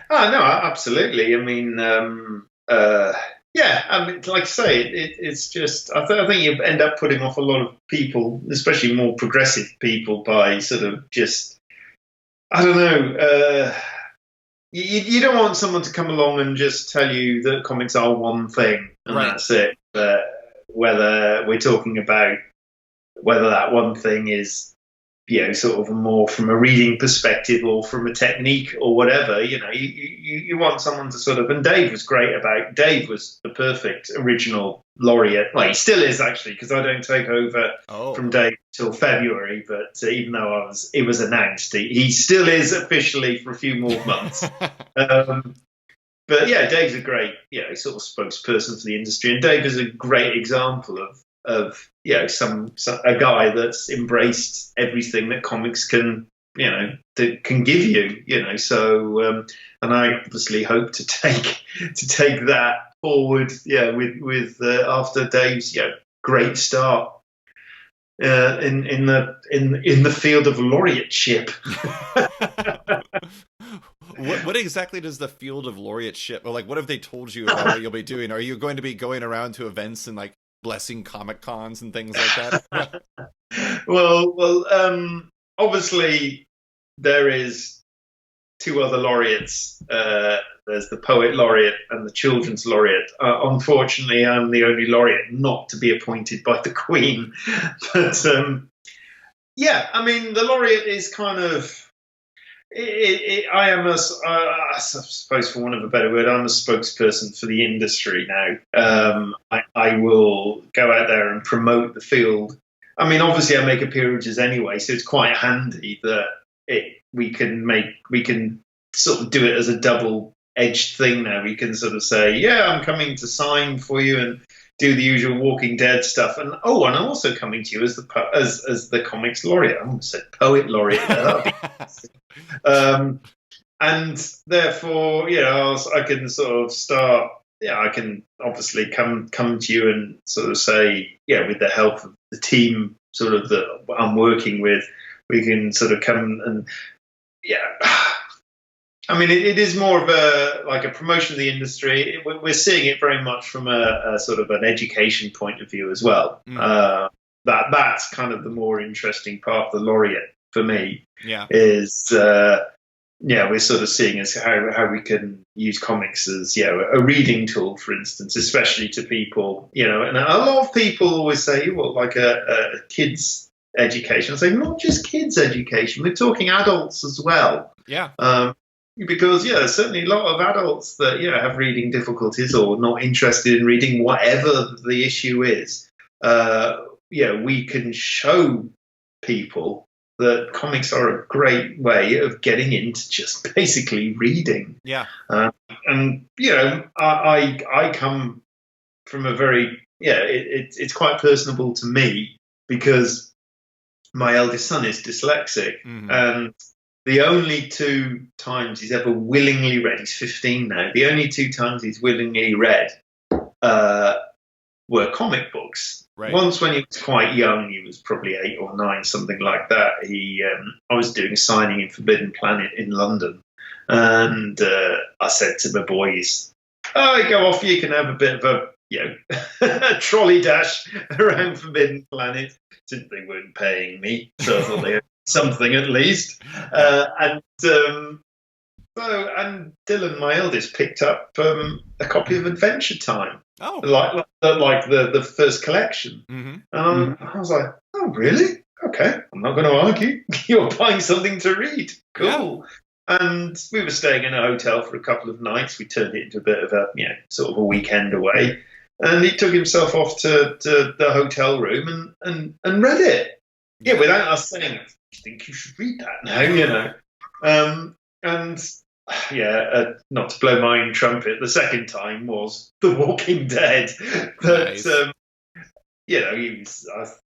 Oh no, absolutely. I mean, like I say, it's just I think you end up putting off a lot of people, especially more progressive people, by sort of just I don't know. You don't want someone to come along and just tell you that comics are one thing and that's it. Whether we're talking about whether that one thing is, sort of more from a reading perspective or from a technique or whatever, you want someone to sort of, and Dave was the perfect original Laureate. Well, he still is actually, because I don't take over from Dave till February, but even though it was announced, he still is officially for a few more months. But yeah, Dave's a great, sort of spokesperson for the industry, and Dave is a great example of a guy that's embraced everything that comics can, that can give you, So, and I obviously hope to take that forward, with after Dave's great start in the field of laureateship. What exactly does the field of laureateship, or like what have they told you about what you'll be doing? Are you going to be going around to events and like blessing comic cons and things like that? well, obviously there is two other laureates. There's the poet laureate and the children's laureate. Unfortunately, I'm the only laureate not to be appointed by the Queen. But I mean, the laureate is kind of. I am I suppose, for want of a better word, I'm a spokesperson for the industry now. I will go out there and promote the field. I mean, obviously, I make appearances anyway, so it's quite handy that we can sort of do it as a double-edged thing now. We can sort of say, I'm coming to sign for you and do the usual Walking Dead stuff, and I'm also coming to you as the comics laureate. I almost said poet laureate. and therefore, I can sort of start. Yeah, I can obviously come to you and sort of say, with the help of the team, sort of that I'm working with, we can sort of come and I mean, it is more of a promotion of the industry. We're seeing it very much from a sort of an education point of view as well. That's kind of the more interesting part of the Laureate for me. Yeah. Is we're sort of seeing as how we can use comics as a reading tool, for instance, especially to people. And a lot of people always say, well, like a kids education. I say not just kids education. We're talking adults as well. Yeah. Because there's certainly a lot of adults that have reading difficulties or not interested in reading, whatever the issue is. We can show people that comics are a great way of getting into just basically reading. Yeah. And I come from a very it's quite personable to me because my eldest son is dyslexic, and the only 2 times he's ever willingly read, he's 15 now, the only 2 times he's willingly read were comic books. Right. Once when he was quite young, he was probably 8 or 9, something like that. I was doing a signing in Forbidden Planet in London, and I said to the boys, go off, you can have a bit of a a trolley dash around Forbidden Planet, since they weren't paying me, so I thought they had something at least. And Dylan, my eldest, picked up a copy of Adventure Time. Oh, like the first collection. And I was like, oh, really? Okay, I'm not going to argue. You're buying something to read. Cool. Yeah. And we were staying in a hotel for a couple of nights. We turned it into a bit of a sort of a weekend away. And he took himself off to the hotel room and read it. Yeah, without us saying, I think you should read that now, not to blow my own trumpet, the second time was The Walking Dead. But, nice.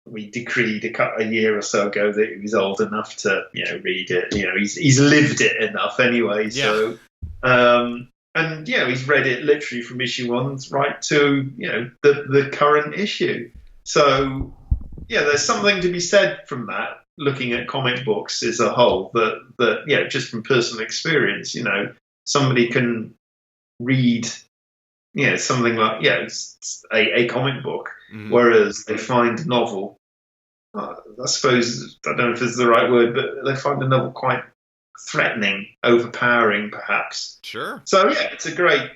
We decreed a year or so ago that he was old enough to, read it. He's lived it enough anyway. Yeah. So, he's read it literally from issue 1 right to, the current issue. So, there's something to be said from that, looking at comic books as a whole, that just from personal experience, somebody can read, something like, a comic book, whereas they find a novel, I suppose, I don't know if it's the right word, but they find a novel quite threatening, overpowering, perhaps. Sure. So it's a great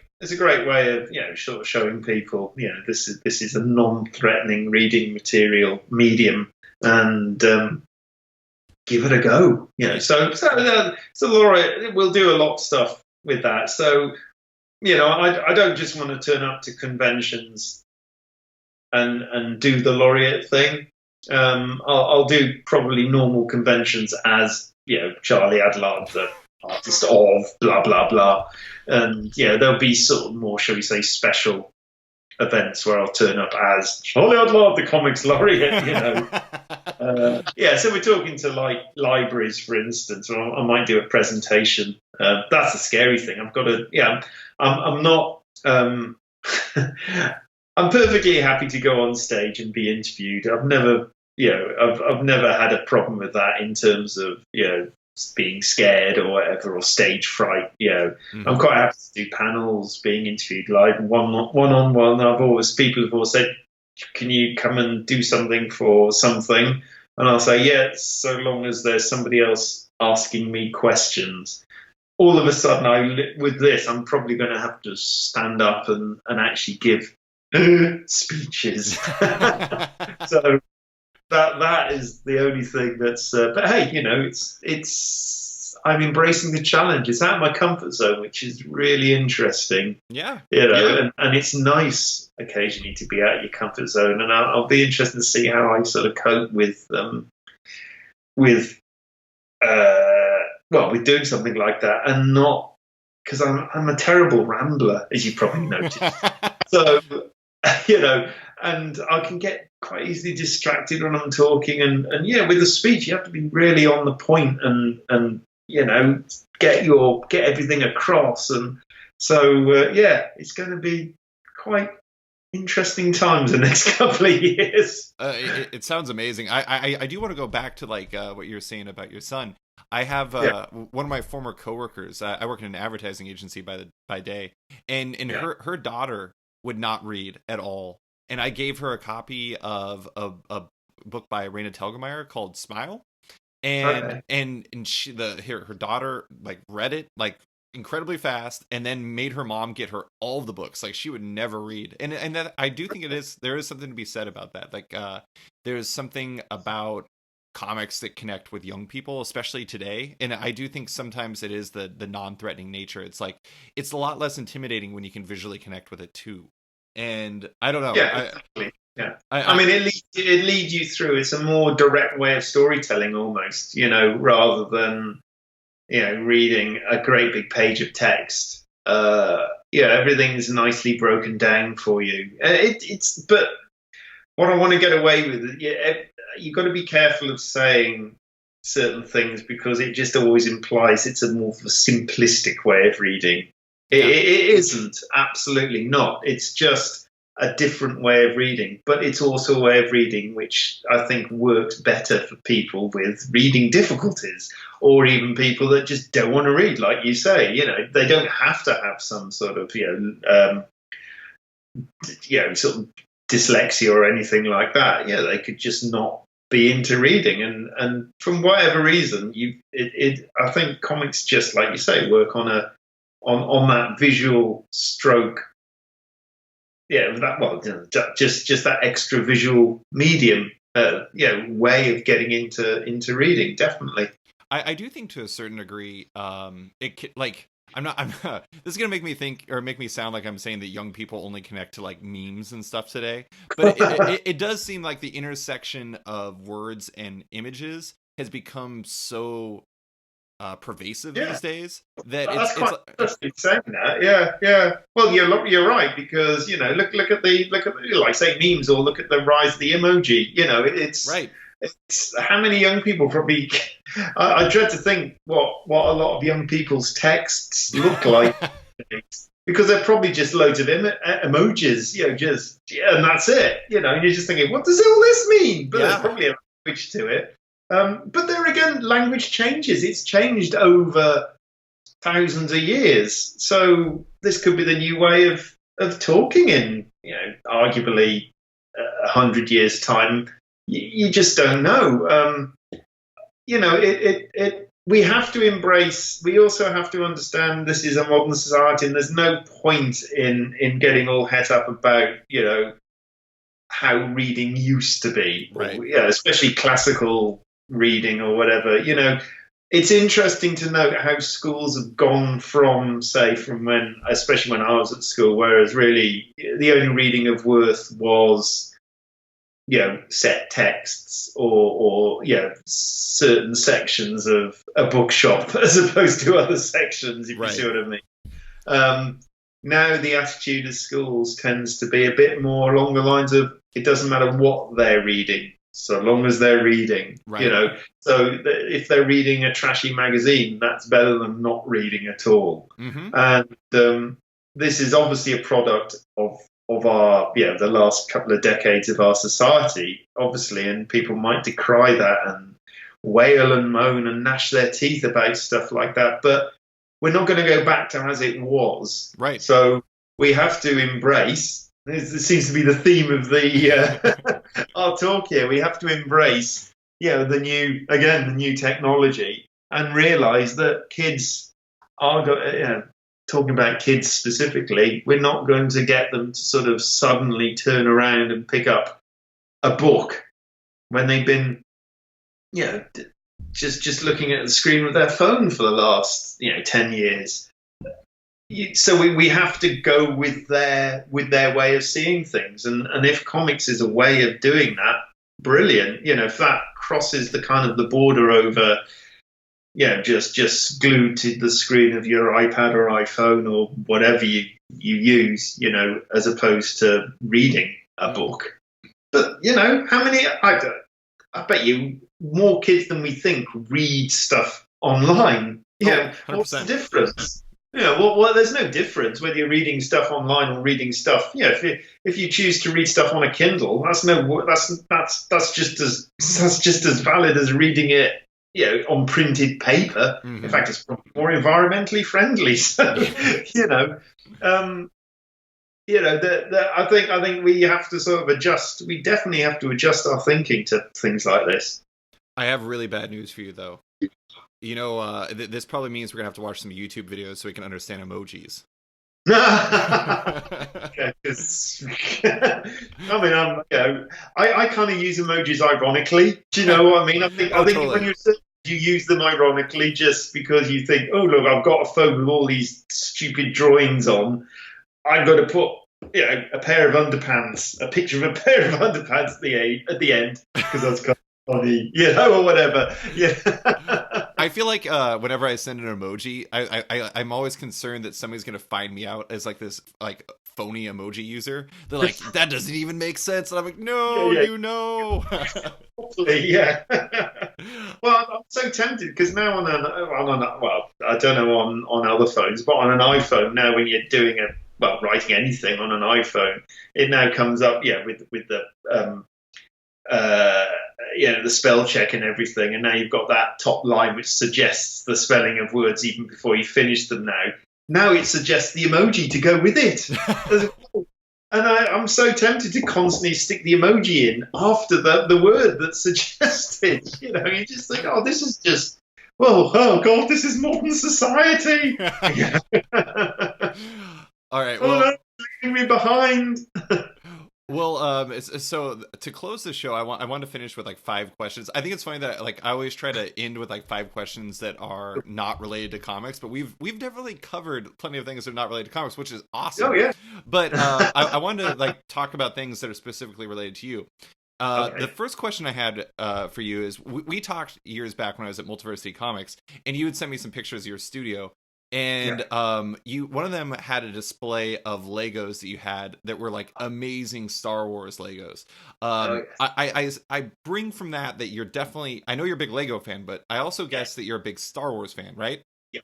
way of sort of showing people this is a non-threatening reading medium, and give it a go. So Laureate will do a lot of stuff with that. So I don't just want to turn up to conventions and do the Laureate thing. I'll do probably normal conventions as Charlie Adlard, the artist of blah blah blah, and there'll be sort of more, shall we say, special events where I'll turn up as Charlie Adlard, the comics Laureate. So we're talking to like libraries, for instance, or I might do a presentation. That's the scary thing. I've got to. I'm not. I'm perfectly happy to go on stage and be interviewed. I've never had a problem with that in terms of being scared or whatever, or stage fright. I'm quite happy to do panels, being interviewed live, one on one. People have always said, "Can you come and do something for something?" And I'll say, "Yeah, so long as there's somebody else asking me questions." All of a sudden, with this, I'm probably going to have to stand up and actually give speeches. So that is the only thing that's. But hey, it's. I'm embracing the challenge. It's out of my comfort zone, which is really interesting. Yeah. And it's nice occasionally to be out of your comfort zone, and I'll be interested to see how I sort of cope with doing something like that, and not because I'm a terrible rambler, as you probably noticed. So, and I can get quite easily distracted when I'm talking, and with a speech you have to be really on the point and get everything across. And so, it's going to be quite interesting times the next couple of years. It sounds amazing. I do want to go back to like what you were saying about your son. I have one of my former coworkers. I work in an advertising agency by day, and her daughter would not read at all. And I gave her a copy of a book by Raina Telgemeier called Smile, and she her daughter like read it like incredibly fast, and then made her mom get her all the books. Like she would never read, and that I do think there is something to be said about that. Like there's something about comics that connect with young people, especially today. And I do think sometimes it is the non-threatening nature. It's like it's a lot less intimidating when you can visually connect with it too. And I don't know. Yeah, exactly. Yeah. I mean, it leads you through. It's a more direct way of storytelling almost, rather than, reading a great big page of text. Everything's nicely broken down for you. But what I want to get away with, you've got to be careful of saying certain things because it just always implies it's a more of a simplistic way of reading. It isn't, absolutely not. It's just a different way of reading, but it's also a way of reading which I think works better for people with reading difficulties, or even people that just don't want to read, like you say. They don't have to have some sort of sort of dyslexia or anything like that. They could just not be into reading, and from whatever reason, I think comics, just like you say, work on that visual stroke. Just that extra visual medium, way of getting into reading. Definitely, I do think to a certain degree, I'm not. This is gonna make me think, or make me sound like I'm saying that young people only connect to like memes and stuff today. But it does seem like the intersection of words and images has become so pervasive these days that that's quite interesting saying that. Yeah. Well, you're right, because look at the like say memes, or look at the rise of the emoji. It's right. It's how many young people probably. I dread to think what a lot of young people's texts look like, because they're probably just loads of emojis, and that's it. And you're just thinking, what does all this mean? But there's probably a language to it. But there again, language changes. It's changed over thousands of years. So this could be the new way of talking in, arguably 100 years' time. You just don't know. We have to embrace. We also have to understand this is a modern society, and there's no point in getting all het up about how reading used to be, right? Especially classical reading or whatever. It's interesting to note how schools have gone from when, especially when I was at school, whereas really the only reading of worth was set texts or certain sections of a bookshop as opposed to other sections, if you see what I mean. Now the attitude of schools tends to be a bit more along the lines of it doesn't matter what they're reading, so long as they're reading. Right. So if they're reading a trashy magazine, that's better than not reading at all. Mm-hmm. And this is obviously a product of our the last couple of decades of our society, obviously, and people might decry that and wail and moan and gnash their teeth about stuff like that, but we're not going to go back to as it was. Right. So we have to embrace. This seems to be the theme of the our talk here. We have to embrace, the new technology, and realise that kids are, talking about kids specifically, we're not going to get them to sort of suddenly turn around and pick up a book when they've been, just looking at the screen with their phone for the last 10 years. So we have to go with their way of seeing things, and if comics is a way of doing that, brilliant. If that crosses the kind of the border over just glued to the screen of your iPad or iPhone or whatever you use, as opposed to reading a book. But how many? I bet you more kids than we think read stuff online. Yeah, Oh, what's the 100%. difference? Well, there's no difference whether you're reading stuff online or reading stuff. If you choose to read stuff on a Kindle, that's just as valid as reading it, on printed paper. In Hmm. fact, it's probably more environmentally friendly. So, you know, um, I think we have to sort of adjust. We definitely have to adjust our thinking to things like this. I have really bad news for you, though. You know, this probably means we're gonna have to watch some YouTube videos so we can understand emojis. Yeah, 'cause- I mean, I kind of use emojis ironically. Do you know what I mean? I Oh, think totally. when you use them ironically just because you think, oh look, I've got a phone with all these stupid drawings on. I've got to put, a pair of underpants, a picture of a pair of underpants at the end because that's kind of funny, or whatever. Yeah. I feel like whenever I send an emoji, I'm always concerned that somebody's gonna find me out as like this like phony emoji user. They're like, that doesn't even make sense, and I'm like, no, Yeah, you know. hopefully, yeah. Well, I'm so tempted because now well, I don't know on other phones, but on an iPhone now, when you're doing writing anything on an iPhone, it now comes up, with the uh, the spell check and everything, and now you've got that top line which suggests the spelling of words even before you finish them. Now it suggests the emoji to go with it. And I'm so tempted to constantly stick the emoji in after the word that's suggested. You just think, oh, this is just, oh God, this is modern society. All right. Oh Well, no, leaving me behind. so to close the show, I want to finish with like 5 questions. I think it's funny that like I always try to end with like 5 questions that are not related to comics, but we've definitely covered plenty of things that are not related to comics, which is awesome. Oh yeah. But I wanted to like talk about things that are specifically related to you. Okay. The first question I had for you is we talked years back when I was at Multiversity Comics, and you had sent me some pictures of your studio. And one of them had a display of Legos that you had that were like amazing Star Wars Legos. Oh, I bring from that you're definitely, I know you're a big Lego fan, but I also guess that you're a big Star Wars fan, right? yeah.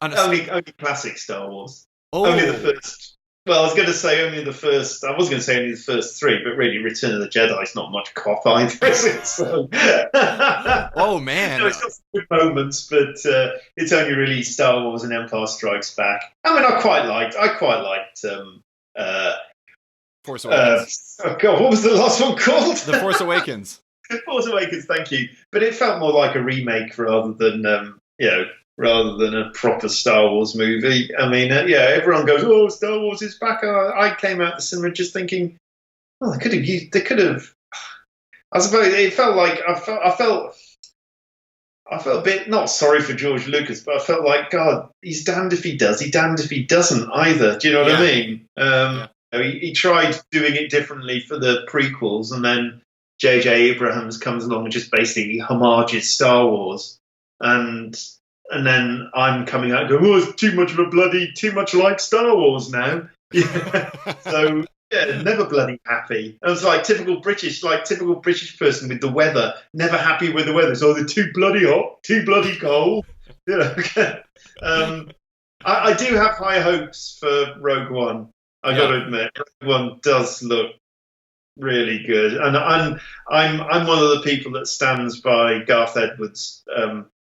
On a, Only classic Star Wars. oh, Only the first. Well, I was going to say only the first. I was going to say only the first 3, but really, Return of the Jedi is not much cop either, is it? So, oh man, it's got some good moments, but it's only really Star Wars and Empire Strikes Back. I mean, I quite liked. Force Awakens. Oh God, what was the last one called? The Force Awakens. Force Awakens. Thank you. But it felt more like a remake rather than a proper Star Wars movie. I mean, everyone goes, "Oh, Star Wars is back." I came out the cinema just thinking, "Oh, they could have." I suppose it felt like I felt a bit not sorry for George Lucas, but I felt like, God, he's damned if he does, he's damned if he doesn't either. Do you know what I mean? He tried doing it differently for the prequels, and then J.J. Abrams comes along and just basically homages Star Wars, and then I'm coming out going, oh, it's too much like Star Wars now. So never bloody happy. I was like typical British person with the weather, never happy with the weather. So they're too bloody hot, too bloody cold. I do have high hopes for Rogue One. I got to admit, Rogue One does look really good, and I'm one of the people that stands by Garth Edwards'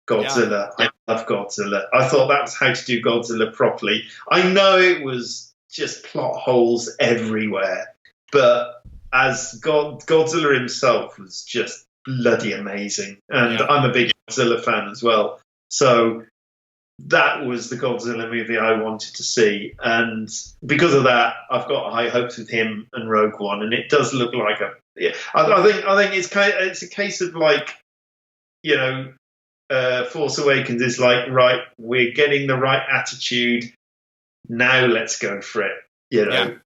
Godzilla. Yeah. I love Godzilla. I thought that's how to do Godzilla properly. I know it was just plot holes everywhere, but as Godzilla himself was just bloody amazing, and I'm a big Godzilla fan as well. So that was the Godzilla movie I wanted to see, and because of that, I've got high hopes with him and Rogue One, and it does look like I think it's a case of like, Force Awakens is like, right, we're getting the right attitude. Now let's go for it.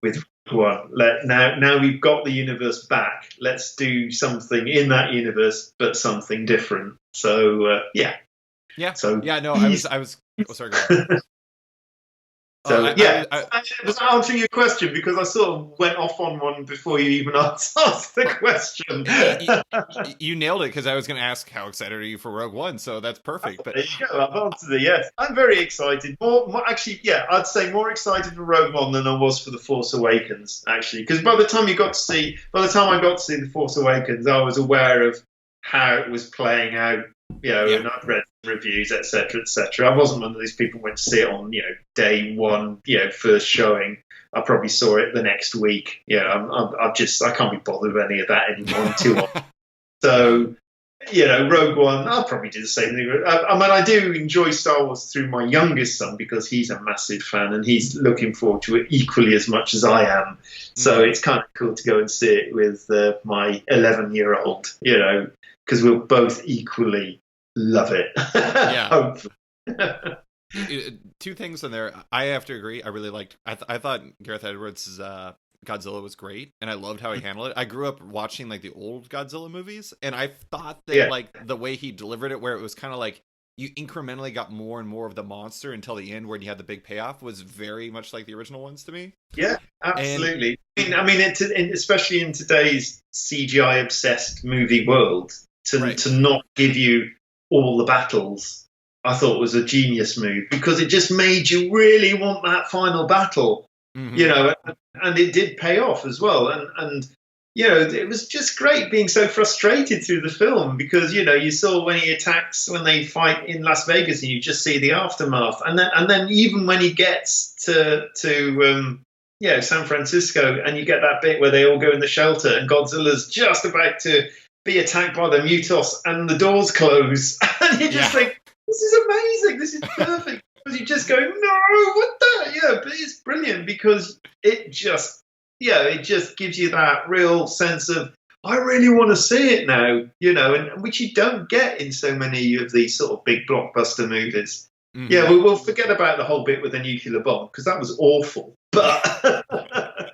With Rogue One. Now we've got the universe back. Let's do something in that universe, but something different. So Yeah. So yeah. No, I was. Oh, sorry. Go ahead. So I was that answering your question? Because I sort of went off on one before you even asked the question. you nailed it, because I was going to ask how excited are you for Rogue One, so that's perfect. But there you go. I've answered it. Yes, I'm very excited. Actually, yeah, I'd say more excited for Rogue One than I was for The Force Awakens. Actually, because by the time I got to see The Force Awakens, I was aware of how it was playing out. And I'd read reviews, etc., etc. I wasn't one of these people who went to see it on, day one, first showing. I probably saw it the next week. I can't be bothered with any of that anymore. I'm too old. So, Rogue One, I'll probably do the same thing. I do enjoy Star Wars through my youngest son, because he's a massive fan and he's looking forward to it equally as much as I am. So it's kind of cool to go and see it with my 11-year-old, because we'll both equally love it. Yeah. Two things in there. I have to agree. I really liked. I thought Gareth Edwards' Godzilla was great, and I loved how he handled it. I grew up watching the old Godzilla movies, and I thought that the way he delivered it, where it was kind of like you incrementally got more and more of the monster until the end, when you had the big payoff, was very much like the original ones to me. Yeah, absolutely. Especially in today's CGI obsessed movie world, to not give you all the battles, I thought was a genius move, because it just made you really want that final battle, and it did pay off as well. And it was just great being so frustrated through the film, because you saw when they fight in Las Vegas, and you just see the aftermath, and then even when he gets to San Francisco, and you get that bit where they all go in the shelter, and Godzilla's just about to be attacked by the Mutos, and the doors close, and you just think, this is amazing, this is perfect. Because you just go, no, what the? Yeah, but it's brilliant, because it just gives you that real sense of, I really want to see it now, and which you don't get in so many of these sort of big blockbuster movies. Mm-hmm. Yeah, we'll forget about the whole bit with the nuclear bomb, because that was awful. But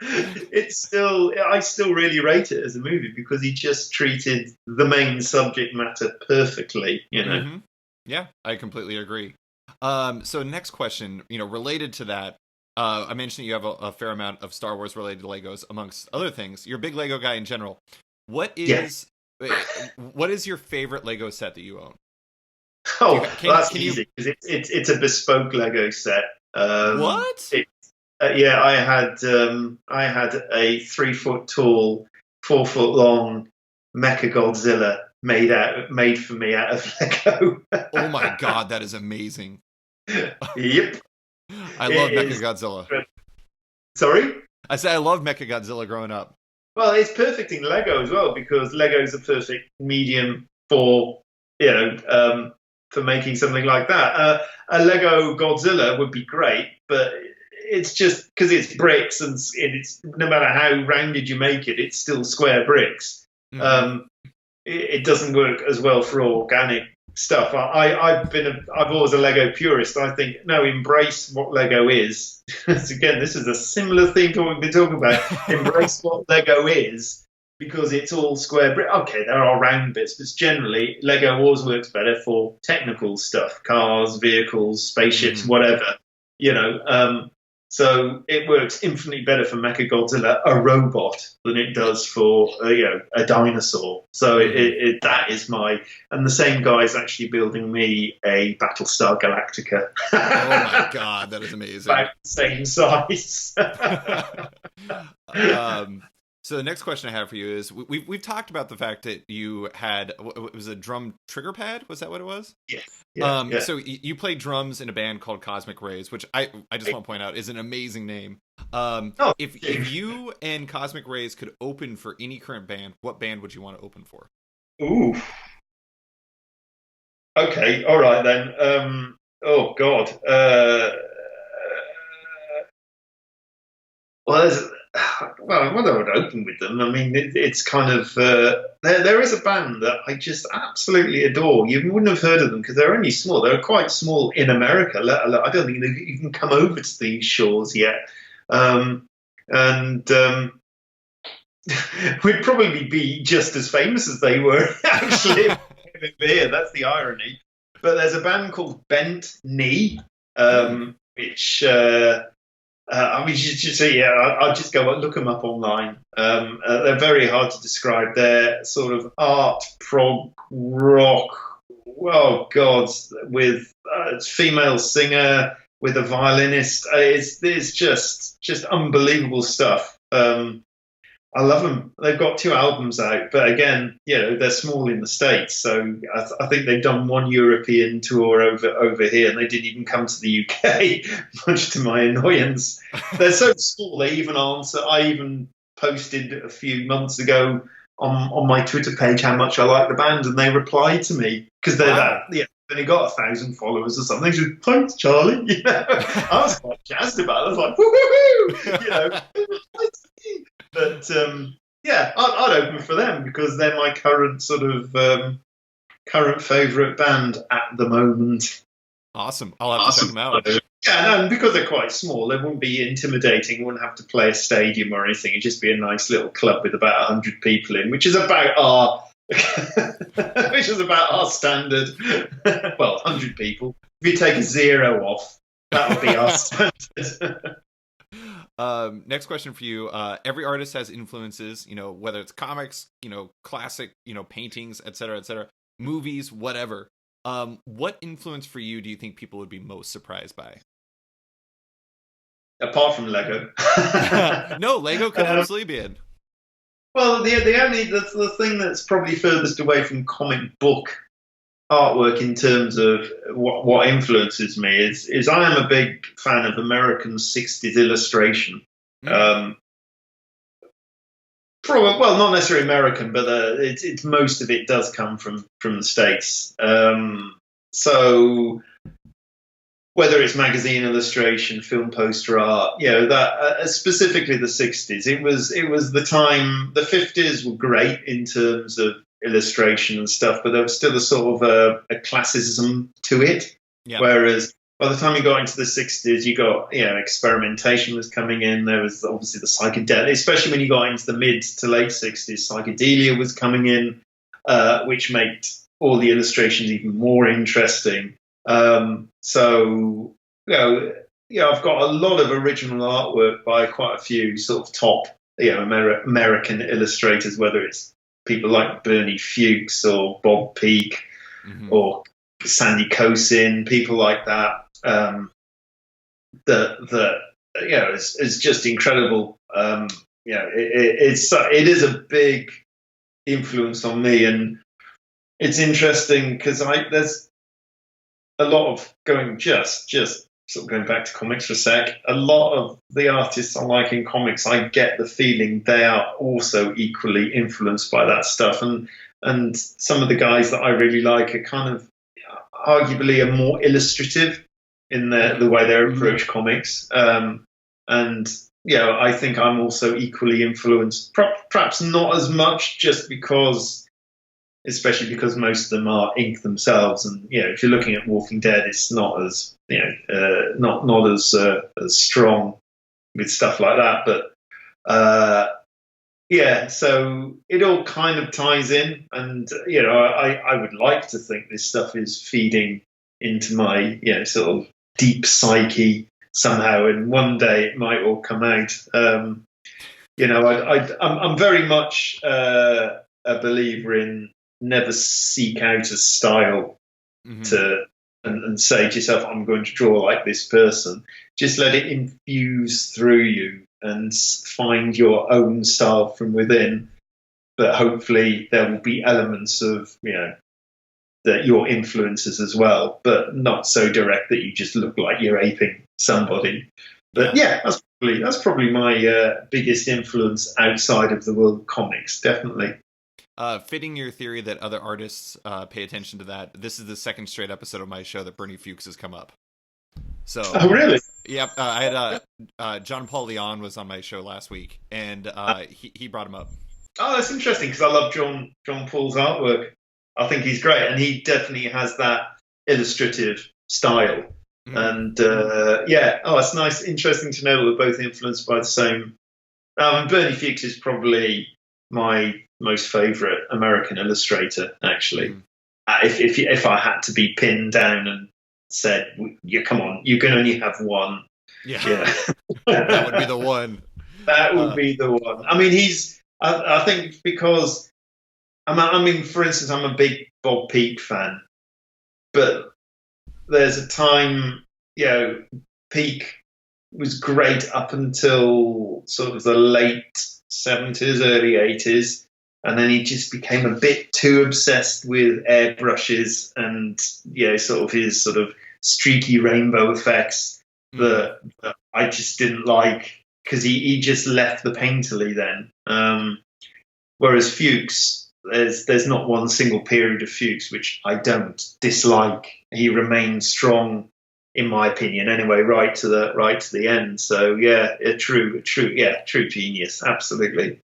I still really rate it as a movie, because he just treated the main subject matter perfectly, Mm-hmm. Yeah, I completely agree. So next question, related to that, I mentioned you have a fair amount of Star Wars related Legos, amongst other things. You're a big Lego guy in general. What is your favorite Lego set that you own? That's easy, because it's a bespoke Lego set. What? I had a 3 foot tall, 4 foot long Mecha Godzilla made for me out of Lego. Oh my god, that is amazing. Yep. I love Mecha Godzilla. Sorry? I said I loved Mecha Godzilla growing up. Well, it's perfect in Lego as well, because Lego is a perfect medium for making something like that. A Lego Godzilla would be great, but it's just because it's bricks, and it's no matter how rounded you make it, it's still square bricks. Mm-hmm. It doesn't work as well for organic stuff. I've always a Lego purist. I think, no, embrace what Lego is. Again, this is a similar theme to what we've been talking about. Embrace what Lego is, because it's all square brick. Okay, there are round bits, but generally Lego always works better for technical stuff, cars, vehicles, spaceships, whatever. So it works infinitely better for Mechagodzilla, a robot, than it does for a dinosaur. So that is and the same guy's actually building me a Battlestar Galactica. Oh my god, that is amazing! About the same size. So the next question I have for you is, we've talked about the fact that you had, it was a drum trigger pad, was that what it was? Yes. So you played drums in a band called Cosmic Rays, which I just want to point out is an amazing name. If you and Cosmic Rays could open for any current band, what band would you want to open for? Ooh. Okay, all right then. Oh God. Well, I would open with them. I mean, it's kind of there is a band that I just absolutely adore. You wouldn't have heard of them because they're only small. They're quite small in America. I don't think they've even come over to these shores yet. We'd probably be just as famous as they were actually here. That's the irony. But there's a band called Bent Knee, which I mean, I'll just go look them up online. They're very hard to describe. They're sort of art, prog, rock. Oh God, with a female singer, with a violinist. It's just unbelievable stuff. I love them. They've got 2 albums out, but again, they're small in the States, so I think they've done one European tour over here, and they didn't even come to the UK, much to my annoyance. They're so small. They even answer. I even posted a few months ago on my Twitter page how much I like the band, and they replied to me because they're they've only got 1,000 followers or something. They said, "Thanks, Charlie." I was quite jazzed about it. I was like, "Woo-hoo-hoo!" But I'd open for them because they're my current current favourite band at the moment. Awesome. I'll have to check them out. Yeah, and because they're quite small, they wouldn't be intimidating. You wouldn't have to play a stadium or anything. It'd just be a nice little club with about 100 people in, which is about our standard. Well, 100 people. If you take a 0 off, that would be our standard. Next question for you. Every artist has influences, whether it's comics, classic, paintings, etc., movies, whatever. What influence for you do you think people would be most surprised by? Apart from Lego. No, Lego could absolutely be in. Well, the thing that's probably furthest away from comic book artwork in terms of what influences me is I am a big fan of American 60s illustration. Probably, well, not necessarily American, but it's most of it does come from the States. So whether it's magazine illustration, film poster art, that specifically the 60s, it was the time. The 50s were great in terms of illustration and stuff, but there was still a sort of a classicism to it. Yeah. Whereas by the time you got into the 60s, you got experimentation was coming in. There was obviously the psychedelic, especially when you got into the mid to late 60s, psychedelia was coming in, which made all the illustrations even more interesting. So I've got a lot of original artwork by quite a few sort of top American illustrators, whether it's people like Bernie Fuchs or Bob Peak or Sandy Kosin, people like that. It's just incredible. It is a big influence on me, and it's interesting because there's a lot of just sort of going back to comics for a sec. A lot of the artists I like in comics, I get the feeling they are also equally influenced by that stuff, and some of the guys that I really like are kind of arguably are more illustrative in the way they approach comics. I think I'm also equally influenced, perhaps not as much, just because, especially because most of them are ink themselves. And if you're looking at Walking Dead, it's not as not as strong with stuff like that. But so it all kind of ties in, and I would like to think this stuff is feeding into my sort of deep psyche somehow, and one day it might all come out. I'm very much a believer in never seek out a style and say to yourself, I'm going to draw like this person. Just let it infuse through you and find your own style from within. But hopefully there will be elements of that your influences as well, but not so direct that you just look like you're aping somebody. But that's probably my biggest influence outside of the world of comics, definitely. Fitting your theory that other artists pay attention to that, this is the second straight episode of my show that Bernie Fuchs has come up. So, oh, really? Yep. I had John Paul Leon was on my show last week, and he brought him up. Oh, that's interesting because I love John Paul's artwork. I think he's great, and he definitely has that illustrative style. And it's nice, interesting to know that we're both influenced by the same. Bernie Fuchs is probably my most favourite American illustrator, actually. If I had to be pinned down and said, come on, you can only have one, Yeah, Yeah. that would be the one. That would be the one. I mean, I think because I mean, for instance, I'm a big Bob Peak fan, but there's a time, Peak was great up until sort of the late 70s, early 80s. And then he just became a bit too obsessed with airbrushes and, sort of his sort of streaky rainbow effects that I just didn't like, because he just left the painterly then. Whereas Fuchs, there's not one single period of Fuchs which I don't dislike. He remains strong, in my opinion, anyway, right to the end. So yeah, a true genius, absolutely.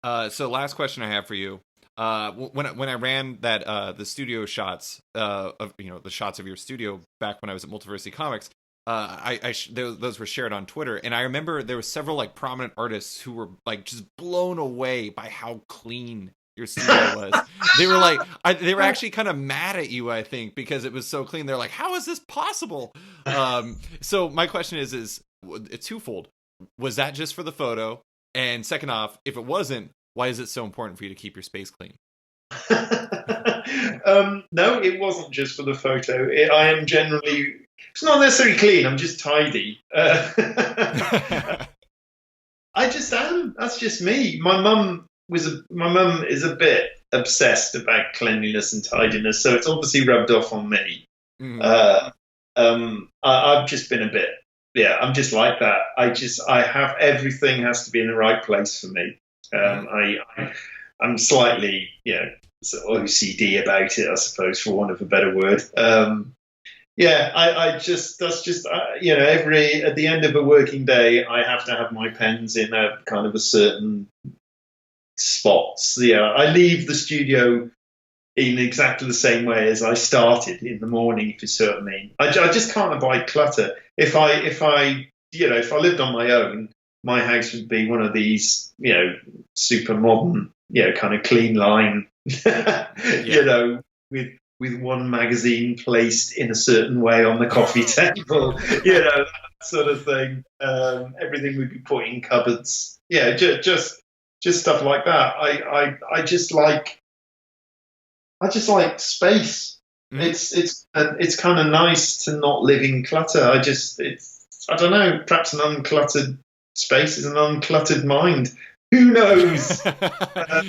So last question I have for you. When I ran that the studio shots of the shots of your studio back when I was at Multiversity Comics, those were shared on Twitter, and I remember there were several like prominent artists who were like just blown away by how clean your studio was. They were like, they were actually kind of mad at you, I think, because it was so clean. They're like, how is this possible? So my question is it's twofold. Was that just for the photo? And second off, if it wasn't, why is it so important for you to keep your space clean? No, it wasn't just for the photo. I am generally, it's not necessarily clean, I'm just tidy. I just am. That's just me. My mum is a bit obsessed about cleanliness and tidiness, so it's obviously rubbed off on me. I've just been a bit, I'm just like that. I have, everything has to be in the right place for me. I'm slightly, sort of OCD about it, I suppose, for want of a better word. That's just at the end of a working day, I have to have my pens in a kind of a certain spots. I leave the studio in exactly the same way as I started in the morning, if you see what I mean. I just can't abide clutter. If I lived on my own, my house would be one of these, super modern, kind of clean line, with one magazine placed in a certain way on the coffee table, that sort of thing. Everything would be put in cupboards. Just stuff like that. I just like space. It's kind of nice to not live in clutter. I don't know. Perhaps an uncluttered space is an uncluttered mind. Who knows? But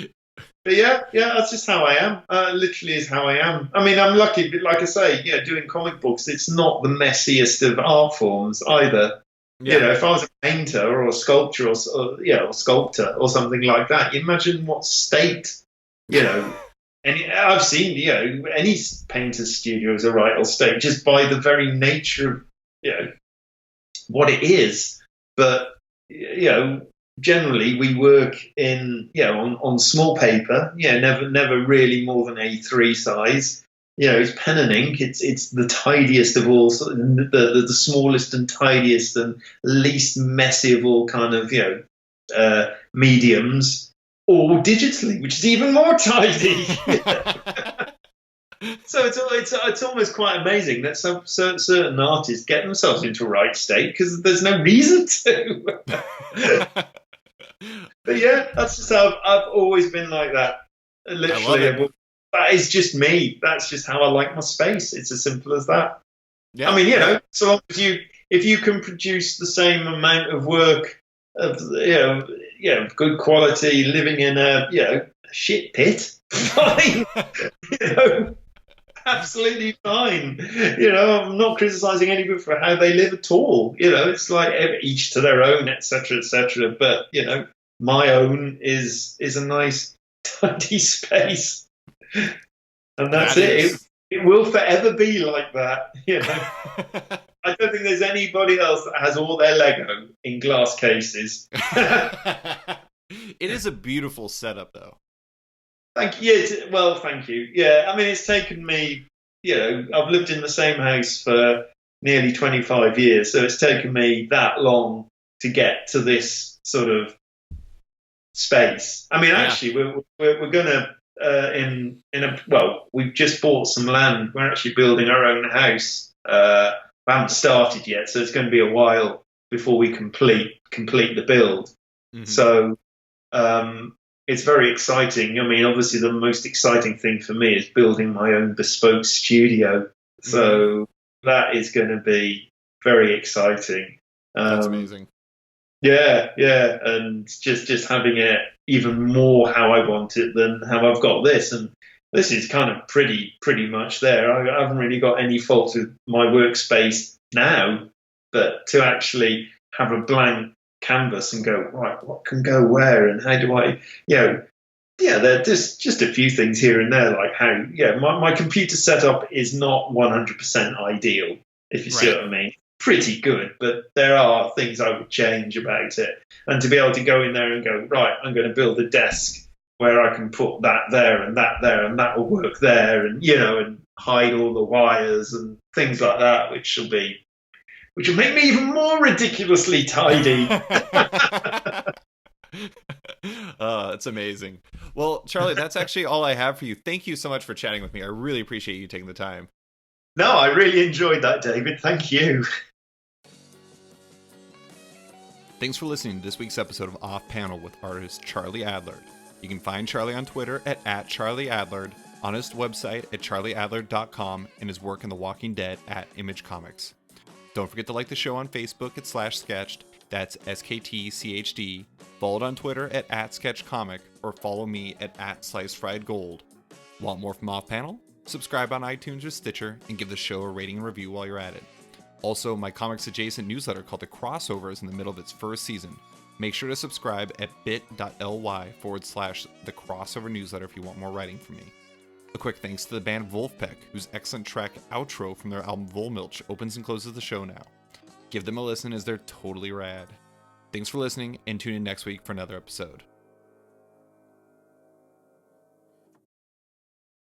that's just how I am. Literally is how I am. I mean, I'm lucky, but like I say, doing comic books, it's not the messiest of art forms either. If I was a painter or a sculptor or sculptor or something like that, imagine what state, and I've seen, any painter's studio is a right or state just by the very nature of, what it is. But, generally we work in, on small paper, never really more than A3 size. It's pen and ink. It's the tidiest of all, the smallest and tidiest and least messy of all kind of, mediums, or digitally, which is even more tidy. So it's almost quite amazing that certain artists get themselves into a right state because there's no reason to. But that's just how I've always been like that. Literally, that is just me. That's just how I like my space. It's as simple as that. Yeah. I mean, so long as if you can produce the same amount of work of good quality, living in a shit pit, fine. Absolutely fine. I'm not criticizing anybody for how they live at all. It's like each to their own, etc., etc. But my own is a nice tidy space, and that's it. It will forever be like that. I don't think there's anybody else that has all their Lego in glass cases. It is a beautiful setup, though. Thank you. Thank you. Yeah, I mean, it's taken me, I've lived in the same house for nearly 25 years, so it's taken me that long to get to this sort of space. I mean, actually, we're going to, we've just bought some land. We're actually building our own house I haven't started yet, so it's going to be a while before we complete the build. Mm-hmm. So it's very exciting. I mean, obviously, the most exciting thing for me is building my own bespoke studio. So that is going to be very exciting. That's amazing. Yeah, and just having it even more how I want it than how I've got this, and this is kind of pretty much there. I haven't really got any faults with my workspace now, but to actually have a blank canvas and go, right, what can go where, and how do I, there are just a few things here and there, like how, my computer setup is not 100% ideal, if you see what I mean. Pretty good, but there are things I would change about it. And to be able to go in there and go, right, I'm going to build a desk where I can put that there, and that will work there, and and hide all the wires and things like that, which will make me even more ridiculously tidy. It's amazing. Well, Charlie, that's actually all I have for you. Thank you so much for chatting with me. I really appreciate you taking the time. No, I really enjoyed that, David. Thank you. Thanks for listening to this week's episode of Off Panel with artist Charlie Adlard. You can find Charlie on Twitter at Charlie Adlard, on his website at charlieadlard.com, and his work in The Walking Dead at Image Comics. Don't forget to like the show on Facebook at /sketched, that's SKTCHD, follow it on Twitter at @sketchcomic, or follow me at @slicefriedgold. Want more from Off Panel? Subscribe on iTunes or Stitcher, and give the show a rating and review while you're at it. Also, my comics adjacent newsletter called The Crossover is in the middle of its first season. Make sure to subscribe at bit.ly/The Crossover newsletter if you want more writing from me. A quick thanks to the band Wolfpack, whose excellent track Outro from their album Volmilch opens and closes the show now. Give them a listen as they're totally rad. Thanks for listening, and tune in next week for another episode.